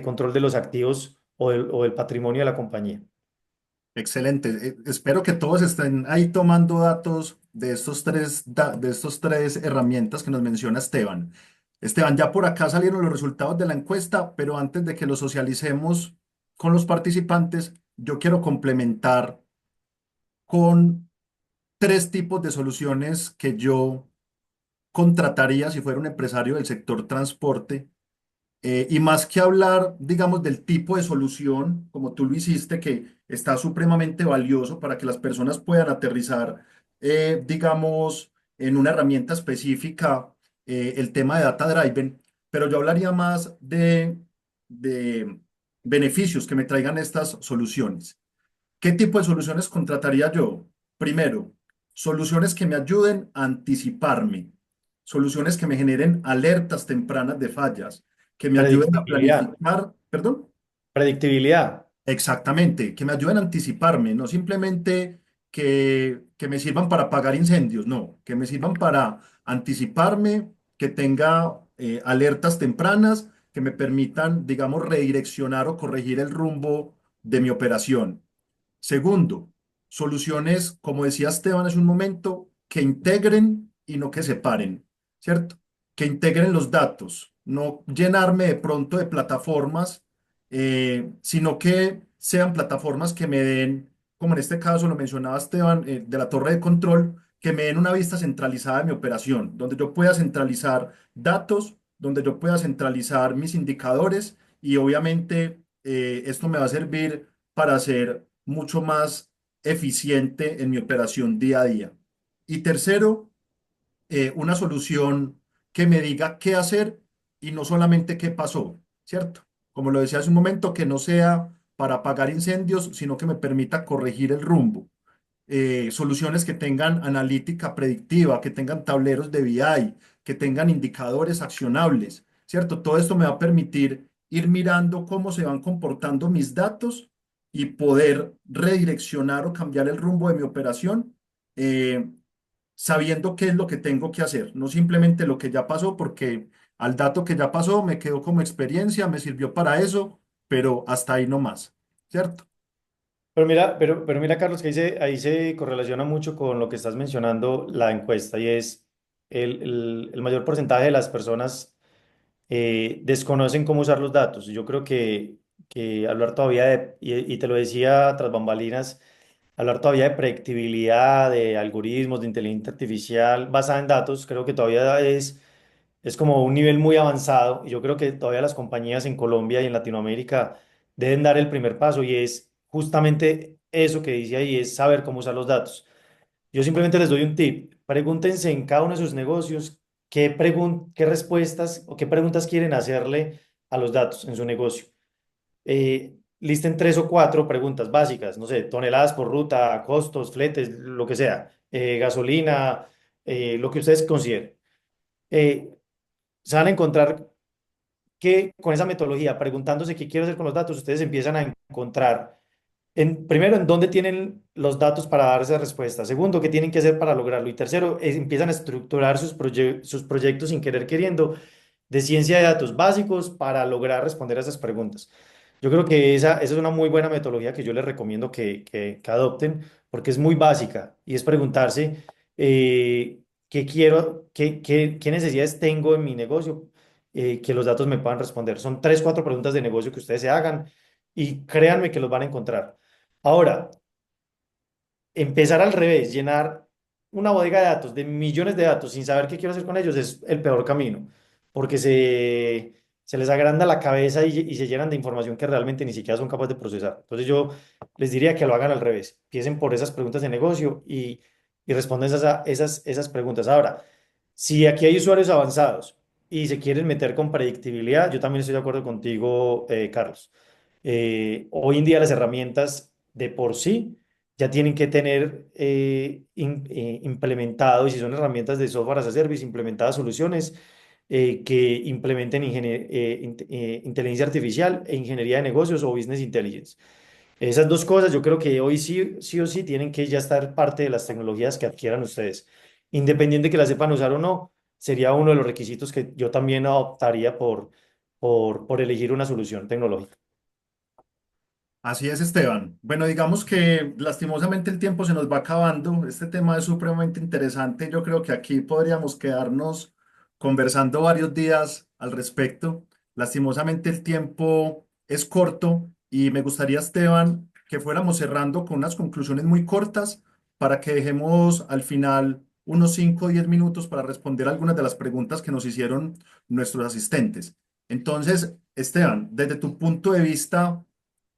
control de los activos o del patrimonio de la compañía. Excelente. Espero que todos estén ahí tomando datos de estos tres herramientas que nos menciona Esteban. Esteban, ya por acá salieron los resultados de la encuesta, pero antes de que los socialicemos con los participantes, yo quiero complementar con tres tipos de soluciones que yo contrataría si fuera un empresario del sector transporte. Y más que hablar, digamos, del tipo de solución, como tú lo hiciste, que está supremamente valioso para que las personas puedan aterrizar, digamos, en una herramienta específica, el tema de data driven, pero yo hablaría más de beneficios que me traigan estas soluciones. ¿Qué tipo de soluciones contrataría yo? Primero, soluciones que me ayuden a anticiparme, soluciones que me generen alertas tempranas de fallas, que me ayuden a Predictibilidad. planificar, perdón. Predictibilidad. Exactamente, que me ayuden a anticiparme, no simplemente que me sirvan para apagar incendios, no, que me sirvan para anticiparme, que tenga alertas tempranas que me permitan, digamos, redireccionar o corregir el rumbo de mi operación. Segundo, soluciones, como decía Esteban hace un momento, que integren y no que separen, ¿cierto? Que integren los datos, no llenarme de pronto de plataformas, sino que sean plataformas que me den, como en este caso lo mencionaba Esteban, de la torre de control, que me den una vista centralizada de mi operación, donde yo pueda centralizar datos, donde yo pueda centralizar mis indicadores y obviamente esto me va a servir para ser mucho más eficiente en mi operación día a día. Y tercero, una solución que me diga qué hacer y no solamente qué pasó, ¿cierto? Como lo decía hace un momento, que no sea para apagar incendios, sino que me permita corregir el rumbo. Soluciones que tengan analítica predictiva, que tengan tableros de BI, que tengan indicadores accionables, ¿cierto? Todo esto me va a permitir ir mirando cómo se van comportando mis datos y poder redireccionar o cambiar el rumbo de mi operación, sabiendo qué es lo que tengo que hacer, no simplemente lo que ya pasó, porque al dato que ya pasó, me quedó como experiencia, me sirvió para eso, pero hasta ahí no más, ¿cierto? Pero mira, Carlos, que ahí se correlaciona mucho con lo que estás mencionando, la encuesta, y es el mayor porcentaje de las personas desconocen cómo usar los datos. Yo creo que hablar todavía y te lo decía tras bambalinas, hablar todavía de predictibilidad, de algoritmos, de inteligencia artificial basada en datos, creo que todavía es como un nivel muy avanzado y yo creo que todavía las compañías en Colombia y en Latinoamérica deben dar el primer paso y es justamente eso que dice ahí, es saber cómo usar los datos. Yo simplemente les doy un tip. Pregúntense en cada uno de sus negocios qué respuestas o qué preguntas quieren hacerle a los datos en su negocio. Listen tres o cuatro preguntas básicas, no sé, toneladas por ruta, costos, fletes, lo que sea, gasolina, lo que ustedes consideren. Eh, Se van a encontrar que con esa metodología, preguntándose qué quiero hacer con los datos, ustedes empiezan a encontrar primero, en dónde tienen los datos para dar esa respuesta. Segundo, qué tienen que hacer para lograrlo. Y tercero, empiezan a estructurar sus proyectos sin querer queriendo de ciencia de datos básicos para lograr responder a esas preguntas. Yo creo que esa es una muy buena metodología que yo les recomiendo que adopten porque es muy básica y es preguntarse qué quiero, qué necesidades tengo en mi negocio, que los datos me puedan responder. Son tres, cuatro preguntas de negocio que ustedes se hagan y créanme que los van a encontrar. Ahora, empezar al revés, llenar una bodega de datos, de millones de datos, sin saber qué quiero hacer con ellos, es el peor camino, porque se les agranda la cabeza y se llenan de información que realmente ni siquiera son capaces de procesar. Entonces yo les diría que lo hagan al revés, empiecen por esas preguntas de negocio y respondan esas preguntas. Ahora, si aquí hay usuarios avanzados y se quieren meter con predictibilidad, yo también estoy de acuerdo contigo, Carlos. Hoy en día las herramientas de por sí ya tienen que tener implementado, y si son herramientas de software as a service, implementadas soluciones que implementen inteligencia artificial e ingeniería de negocios o business intelligence. Esas dos cosas yo creo que hoy sí, sí o sí tienen que ya estar parte de las tecnologías que adquieran ustedes. Independiente que las sepan usar o no, sería uno de los requisitos que yo también adoptaría por elegir una solución tecnológica. Así es, Esteban. Bueno, digamos que lastimosamente el tiempo se nos va acabando. Este tema es supremamente interesante. Yo creo que aquí podríamos quedarnos conversando varios días al respecto. Lastimosamente el tiempo es corto y me gustaría, Esteban, que fuéramos cerrando con unas conclusiones muy cortas para que dejemos al final unos 5 o 10 minutos para responder algunas de las preguntas que nos hicieron nuestros asistentes. Entonces, Esteban, desde tu punto de vista,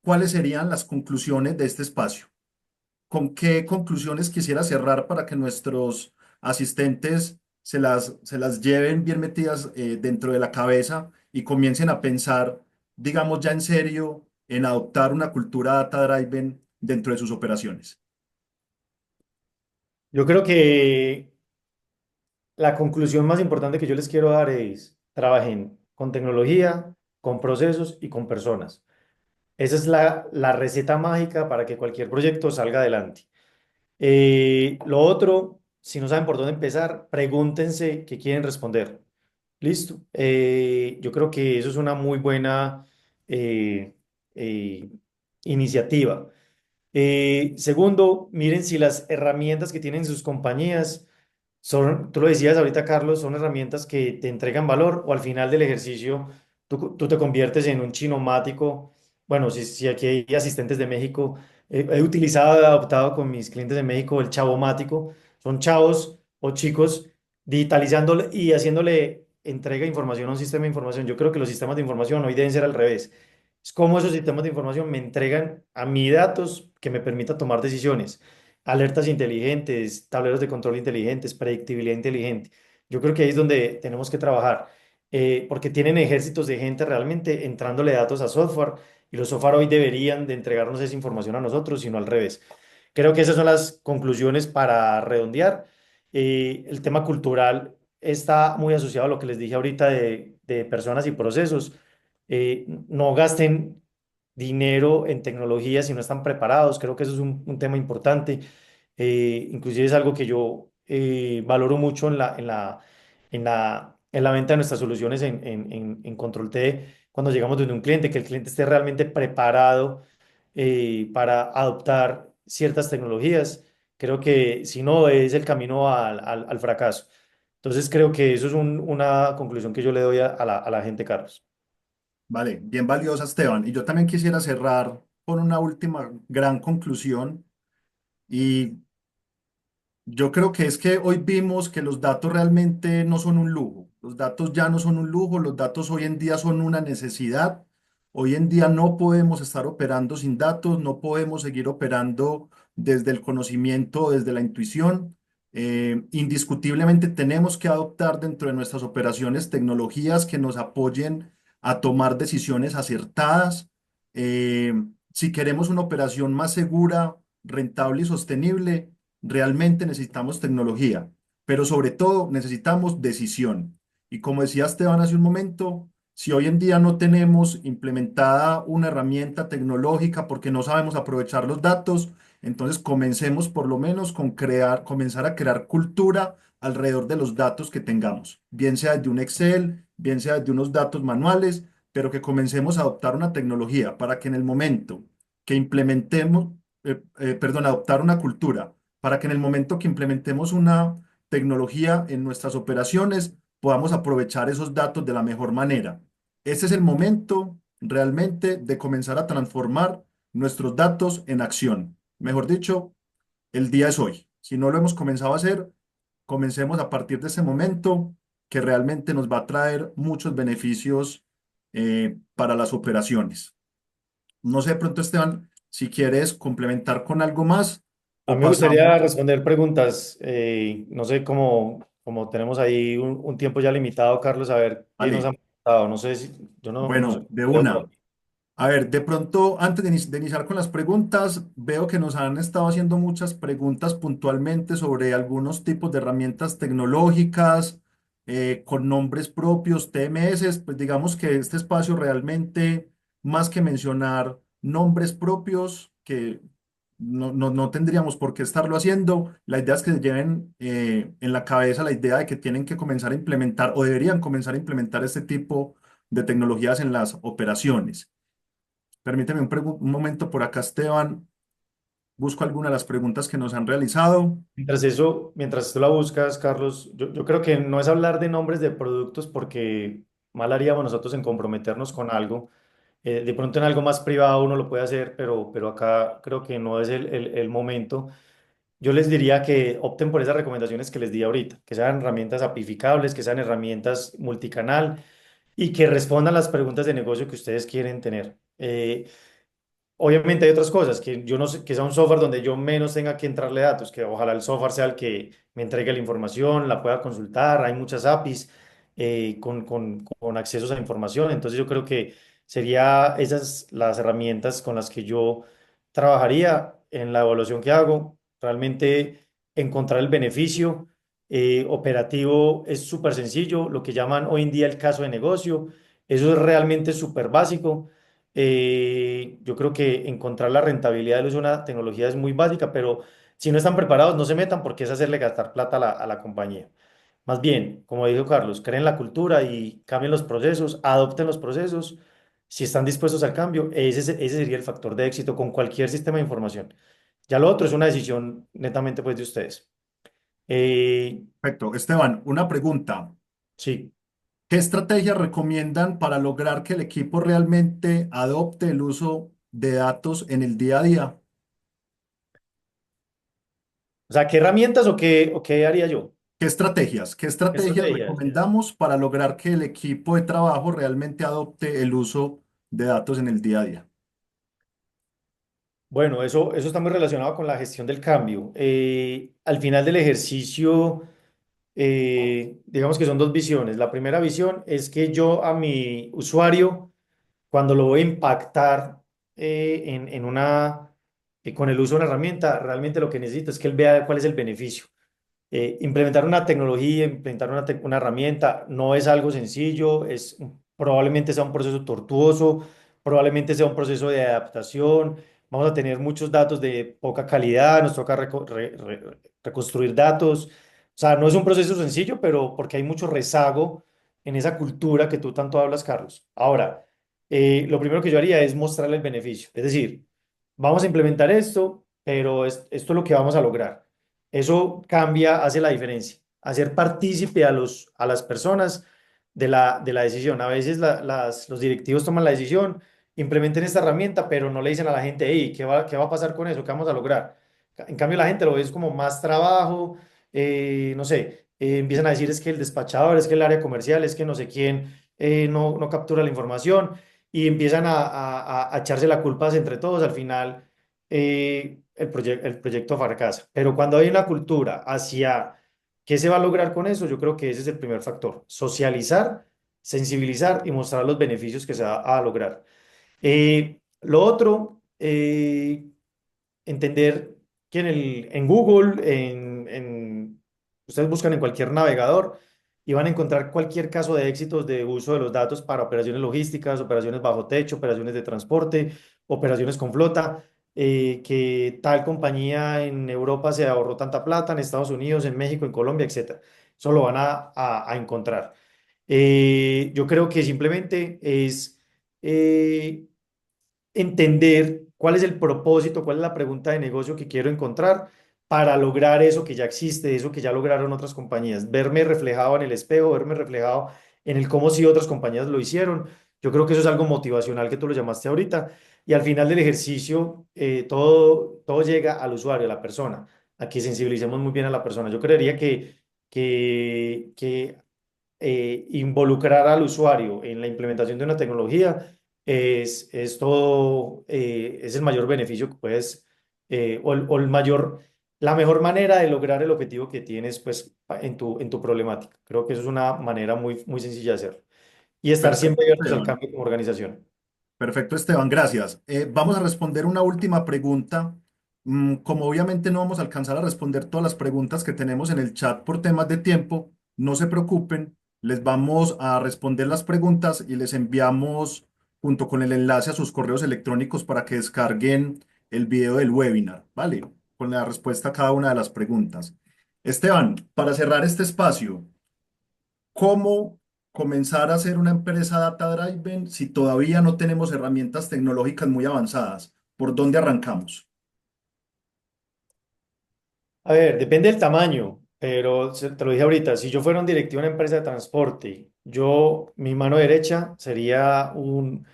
¿cuáles serían las conclusiones de este espacio? ¿Con qué conclusiones quisiera cerrar para que nuestros asistentes se las lleven bien metidas dentro de la cabeza y comiencen a pensar, digamos ya en serio, en adoptar una cultura data-driven dentro de sus operaciones? Yo creo que la conclusión más importante que yo les quiero dar es, trabajen con tecnología, con procesos y con personas. Esa es la receta mágica para que cualquier proyecto salga adelante. Lo otro, si no saben por dónde empezar, pregúntense qué quieren responder. Listo. Yo creo que eso es una muy buena eh, eh, iniciativa. Segundo, miren si las herramientas que tienen sus compañías son, tú lo decías ahorita, Carlos, son herramientas que te entregan valor o al final del ejercicio tú te conviertes en un chinomático. Bueno, si aquí hay asistentes de México, he utilizado, he adoptado con mis clientes de México el chavomático. Son chavos o chicos digitalizándole y haciéndole entrega de información a un sistema de información. Yo creo que los sistemas de información hoy deben ser al revés. Es como esos sistemas de información me entregan a mí datos que me permitan tomar decisiones, alertas inteligentes, tableros de control inteligentes, predictibilidad inteligente. Yo creo que ahí es donde tenemos que trabajar, porque tienen ejércitos de gente realmente entrándole datos a software y los software hoy deberían de entregarnos esa información a nosotros, sino al revés. Creo que esas son las conclusiones para redondear. El tema cultural está muy asociado a lo que les dije ahorita de personas y procesos. No gasten dinero en tecnología si no están preparados. Creo que eso es un tema importante. Inclusive es algo que yo valoro mucho en la en la venta de nuestras soluciones en Control T cuando llegamos donde un cliente, que el cliente esté realmente preparado para adoptar ciertas tecnologías. Creo que si no es el camino al fracaso. Entonces creo que eso es una conclusión que yo le doy a la gente, Carlos. Vale, bien valiosa, Esteban. Y yo también quisiera cerrar con una última gran conclusión. Y yo creo que es que hoy vimos que los datos realmente no son un lujo. Los datos ya no son un lujo, los datos hoy en día son una necesidad. Hoy en día no podemos estar operando sin datos, no podemos seguir operando desde el conocimiento, desde la intuición. Indiscutiblemente tenemos que adoptar dentro de nuestras operaciones tecnologías que nos apoyen a tomar decisiones acertadas. Eh, si queremos una operación más segura, rentable y sostenible, realmente necesitamos tecnología, pero sobre todo necesitamos decisión. Y como decía Esteban hace un momento, si hoy en día no tenemos implementada una herramienta tecnológica porque no sabemos aprovechar los datos, entonces comencemos por lo menos con comenzar a crear cultura alrededor de los datos que tengamos, bien sea de un Excel, bien sea de unos datos manuales, pero que comencemos a adoptar una tecnología para que en el momento que implementemos, perdón, adoptar una cultura para que en el momento que implementemos una tecnología en nuestras operaciones podamos aprovechar esos datos de la mejor manera. Ese es el momento realmente de comenzar a transformar nuestros datos en acción. Mejor dicho, el día es hoy. Si no lo hemos comenzado a hacer, comencemos a partir de ese momento que realmente nos va a traer muchos beneficios para las operaciones. No sé, de pronto, Esteban, si quieres complementar con algo más A o mí me gustaría pasamos. responder preguntas. No sé cómo tenemos ahí un tiempo ya limitado, Carlos, a ver qué nos Vale. han preguntado. No sé si yo no sé Bueno, cómo de veo por una. aquí. A ver, de pronto, antes de iniciar con las preguntas, veo que nos han estado haciendo muchas preguntas puntualmente sobre algunos tipos de herramientas tecnológicas con nombres propios, TMS. Pues digamos que este espacio realmente, más que mencionar nombres propios, que no tendríamos por qué estarlo haciendo, la idea es que se lleven en la cabeza la idea de que tienen que comenzar a implementar o deberían comenzar a implementar este tipo de tecnologías en las operaciones. Permíteme un momento por acá, Esteban. Busco algunas de las preguntas que nos han realizado. Mientras tú la buscas, Carlos, yo creo que no es hablar de nombres de productos porque mal haríamos nosotros en comprometernos con algo. De pronto en algo más privado uno lo puede hacer, pero acá creo que no es el momento. Yo les diría que opten por esas recomendaciones que les di ahorita, que sean herramientas apificables, que sean herramientas multicanal y que respondan las preguntas de negocio que ustedes quieren tener. Obviamente hay otras cosas, que yo no sé, que sea un software donde yo menos tenga que entrarle datos, que ojalá el software sea el que me entregue la información, la pueda consultar, hay muchas APIs con accesos a información, entonces yo creo que sería esas las herramientas con las que yo trabajaría en la evaluación que hago, realmente encontrar el beneficio operativo es súper sencillo, lo que llaman hoy en día el caso de negocio, eso es realmente súper básico. Yo creo que encontrar la rentabilidad del uso de una tecnología es muy básica, pero si no están preparados, no se metan porque es hacerle gastar plata a la compañía. Más bien, como dijo Carlos, creen la cultura y cambien los procesos, adopten los procesos. Si están dispuestos al cambio, ese sería el factor de éxito con cualquier sistema de información. Ya lo otro es una decisión netamente pues de ustedes. Eh, Perfecto. Esteban, una pregunta. sí. ¿Qué estrategias recomiendan para lograr que el equipo realmente adopte el uso de datos en el día a día? O sea, ¿qué herramientas o qué haría yo? ¿Qué ¿Qué estrategias estrategias? recomendamos para lograr que el equipo de trabajo realmente adopte el uso de datos en el día a día? Bueno, eso está muy relacionado con la gestión del cambio. Al final del ejercicio, digamos que son dos visiones. La primera visión es que yo a mi usuario, cuando lo voy a impactar con el uso de una herramienta, realmente lo que necesito es que él vea cuál es el beneficio. Implementar una tecnología, implementar una herramienta no es algo sencillo, probablemente sea un proceso tortuoso, probablemente sea un proceso de adaptación, vamos a tener muchos datos de poca calidad, nos toca reconstruir datos, o sea, no es un proceso sencillo, pero porque hay mucho rezago en esa cultura que tú tanto hablas, Carlos. Ahora, lo primero que yo haría es mostrarle el beneficio. Es decir, vamos a implementar esto, pero esto es lo que vamos a lograr. Eso cambia, hace la diferencia. Hacer partícipe a las personas de la decisión. A veces los directivos toman la decisión, implementen esta herramienta, pero no le dicen a la gente, hey, qué va a pasar con eso? ¿Qué vamos a lograr? En cambio, la gente lo ve es como más trabajo, no sé, empiezan a decir es que el despachador, es que el área comercial, es que no sé quién no captura la información y empiezan a echarse la culpa entre todos. Al final, el proyecto fracasa. Pero cuando hay una cultura hacia qué se va a lograr con eso, yo creo que ese es el primer factor. Socializar, sensibilizar y mostrar los beneficios que se va a lograr. Lo otro, entender que en Google, ustedes buscan en cualquier navegador y van a encontrar cualquier caso de éxitos de uso de los datos para operaciones logísticas, operaciones bajo techo, operaciones de transporte, operaciones con flota, que tal compañía en Europa se ahorró tanta plata, en Estados Unidos, en México, en Colombia, etcétera. Eso lo van a encontrar. Yo creo que simplemente es eh, entender cuál es el propósito, cuál es la pregunta de negocio que quiero encontrar para lograr eso que ya existe, eso que ya lograron otras compañías, verme reflejado en el espejo, verme reflejado en el cómo si otras compañías lo hicieron. Yo creo que eso es algo motivacional que tú lo llamaste ahorita. Y al final del ejercicio, todo llega al usuario, a la persona, a que sensibilicemos muy bien a la persona. Yo creería que involucrar al usuario en la implementación de una tecnología es todo, es el mayor beneficio que puedes, o el mayor, la mejor manera de lograr el objetivo que tienes pues, en tu problemática. Creo que eso es una manera muy sencilla de hacerlo. Y estar siempre Perfecto, abiertos al Esteban. cambio como organización. Perfecto, Esteban, gracias. Vamos a responder una última pregunta. Como obviamente no vamos a alcanzar a responder todas las preguntas que tenemos en el chat por temas de tiempo, no se preocupen, les vamos a responder las preguntas y les enviamos junto con el enlace a sus correos electrónicos para que descarguen el video del webinar, ¿vale? Con la respuesta a cada una de las preguntas. Esteban, para cerrar este espacio, ¿cómo comenzar a hacer una empresa data-driven si todavía no tenemos herramientas tecnológicas muy avanzadas? ¿Por dónde arrancamos? A ver, depende del tamaño, pero te lo dije ahorita, si yo fuera un directivo de una empresa de transporte, mi mano derecha sería un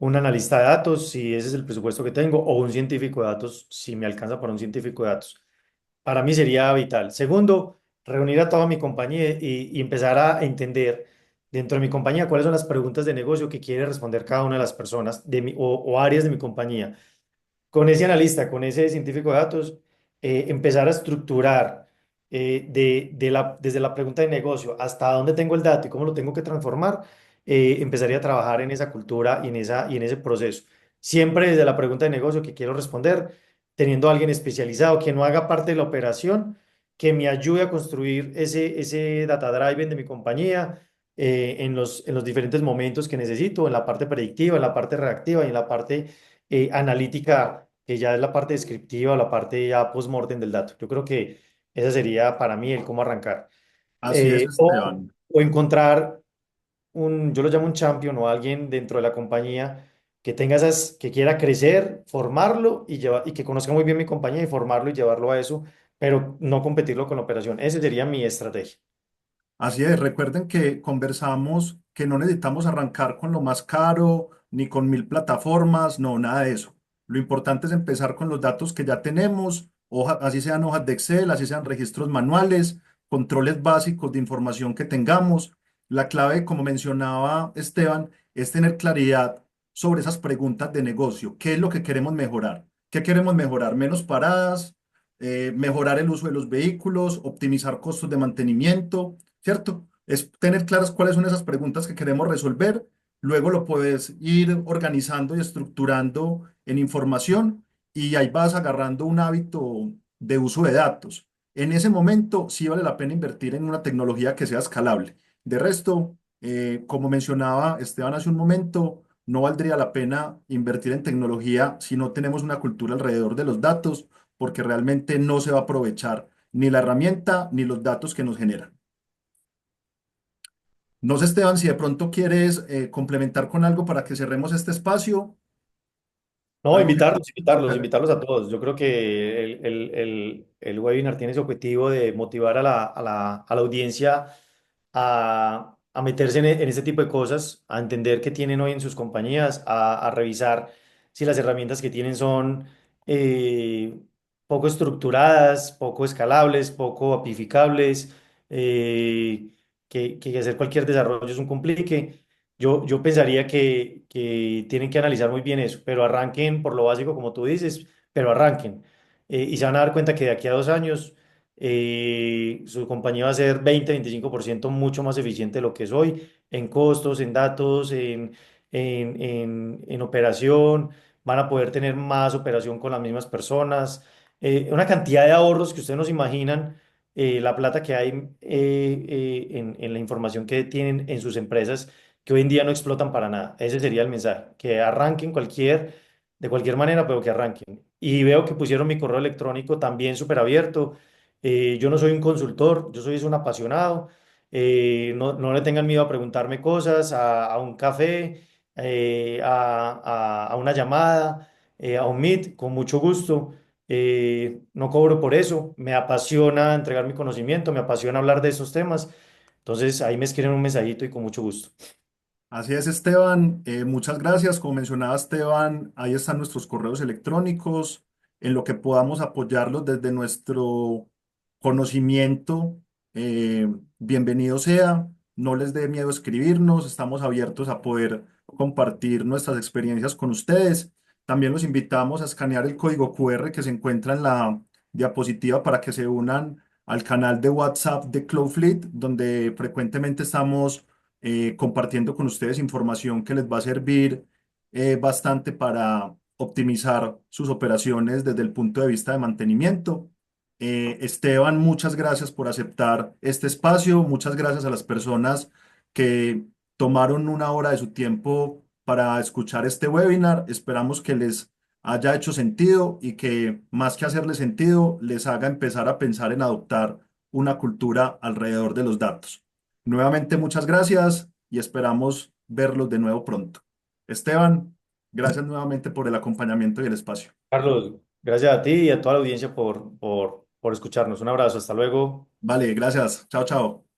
analista de datos, si ese es el presupuesto que tengo, o un científico de datos, si me alcanza para un científico de datos. Para mí sería vital. Segundo, reunir a toda mi compañía y empezar a entender dentro de mi compañía cuáles son las preguntas de negocio que quiere responder cada una de las personas o áreas de mi compañía. Con ese analista, con ese científico de datos, empezar a estructurar desde la pregunta de negocio hasta dónde tengo el dato y cómo lo tengo que transformar, empezaría a trabajar en esa cultura y en ese proceso. Siempre desde la pregunta de negocio que quiero responder, teniendo a alguien especializado que no haga parte de la operación, que me ayude a construir ese data driven de mi compañía. En los diferentes momentos que necesito, en la parte predictiva, en la parte reactiva y en la parte analítica, que ya es la parte descriptiva o la parte ya post-mortem del dato. Yo creo que ese sería para mí el cómo arrancar. Así es, O, Esteban. o encontrar yo lo llamo un champion o alguien dentro de la compañía que tenga que quiera crecer, formarlo y que conozca muy bien mi compañía y formarlo y llevarlo a eso, pero no competirlo con la operación. Esa sería mi estrategia. Así es, recuerden que conversamos que no necesitamos arrancar con lo más caro ni con 1000 plataformas, no, nada de eso. Lo importante es empezar con los datos que ya tenemos, así sean hojas de Excel, así sean registros manuales, controles básicos de información que tengamos. La clave, como mencionaba Esteban, es tener claridad sobre esas preguntas de negocio. ¿Qué es lo que queremos mejorar? ¿Qué queremos mejorar? Menos paradas, mejorar el uso de los vehículos, optimizar costos de mantenimiento, ¿cierto? Es tener claras cuáles son esas preguntas que queremos resolver, luego lo puedes ir organizando y estructurando en información y ahí vas agarrando un hábito de uso de datos. En ese momento sí vale la pena invertir en una tecnología que sea escalable. De resto, como mencionaba Esteban hace un momento, no valdría la pena invertir en tecnología si no tenemos una cultura alrededor de los datos, porque realmente no se va a aprovechar ni la herramienta ni los datos que nos generan. No sé, Esteban, si de pronto quieres complementar con algo para que cerremos este espacio. No, Algo que... invitarlos a todos. Yo creo que el webinar tiene ese objetivo de motivar a la audiencia a meterse en este tipo de cosas, a entender qué tienen hoy en sus compañías, a revisar si las herramientas que tienen son eh, poco estructuradas, poco escalables, poco apificables, que hacer cualquier desarrollo es un complique. Yo pensaría que tienen que analizar muy bien eso, pero arranquen por lo básico, como tú dices, pero arranquen. Y se van a dar cuenta que de aquí a 2 años su compañía va a ser 20-25% mucho más eficiente de lo que es hoy en costos, en datos, en operación. Van a poder tener más operación con las mismas personas. Una cantidad de ahorros que ustedes no se imaginan. La plata que hay en la información que tienen en sus empresas que hoy en día no explotan para nada. Ese sería el mensaje, que arranquen de cualquier manera, pero que arranquen. Y veo que pusieron mi correo electrónico también súper abierto. Yo no soy un consultor, yo soy es un apasionado. No le tengan miedo a preguntarme cosas, a un café, a una llamada, a un meet, con mucho gusto. No cobro por eso, me apasiona entregar mi conocimiento, me apasiona hablar de esos temas. Entonces ahí me escriben un mensajito y con mucho gusto. Así es, Esteban. Muchas gracias. Como mencionaba Esteban, ahí están nuestros correos electrónicos. En lo que podamos apoyarlos desde nuestro conocimiento, bienvenido sea. No les dé miedo escribirnos. Estamos abiertos a poder compartir nuestras experiencias con ustedes. También los invitamos a escanear el código QR que se encuentra en la diapositiva para que se unan al canal de WhatsApp de Cloudfleet, donde frecuentemente estamos compartiendo con ustedes información que les va a servir bastante para optimizar sus operaciones desde el punto de vista de mantenimiento. Esteban, muchas gracias por aceptar este espacio. Muchas gracias a las personas que tomaron una hora de su tiempo para escuchar este webinar. Esperamos que les haya hecho sentido y que más que hacerle sentido, les haga empezar a pensar en adoptar una cultura alrededor de los datos. Nuevamente, muchas gracias y esperamos verlos de nuevo pronto. Esteban, gracias nuevamente por el acompañamiento y el espacio. Carlos, gracias a ti y a toda la audiencia por escucharnos. Un abrazo, hasta luego. Vale, gracias. Chao, chao.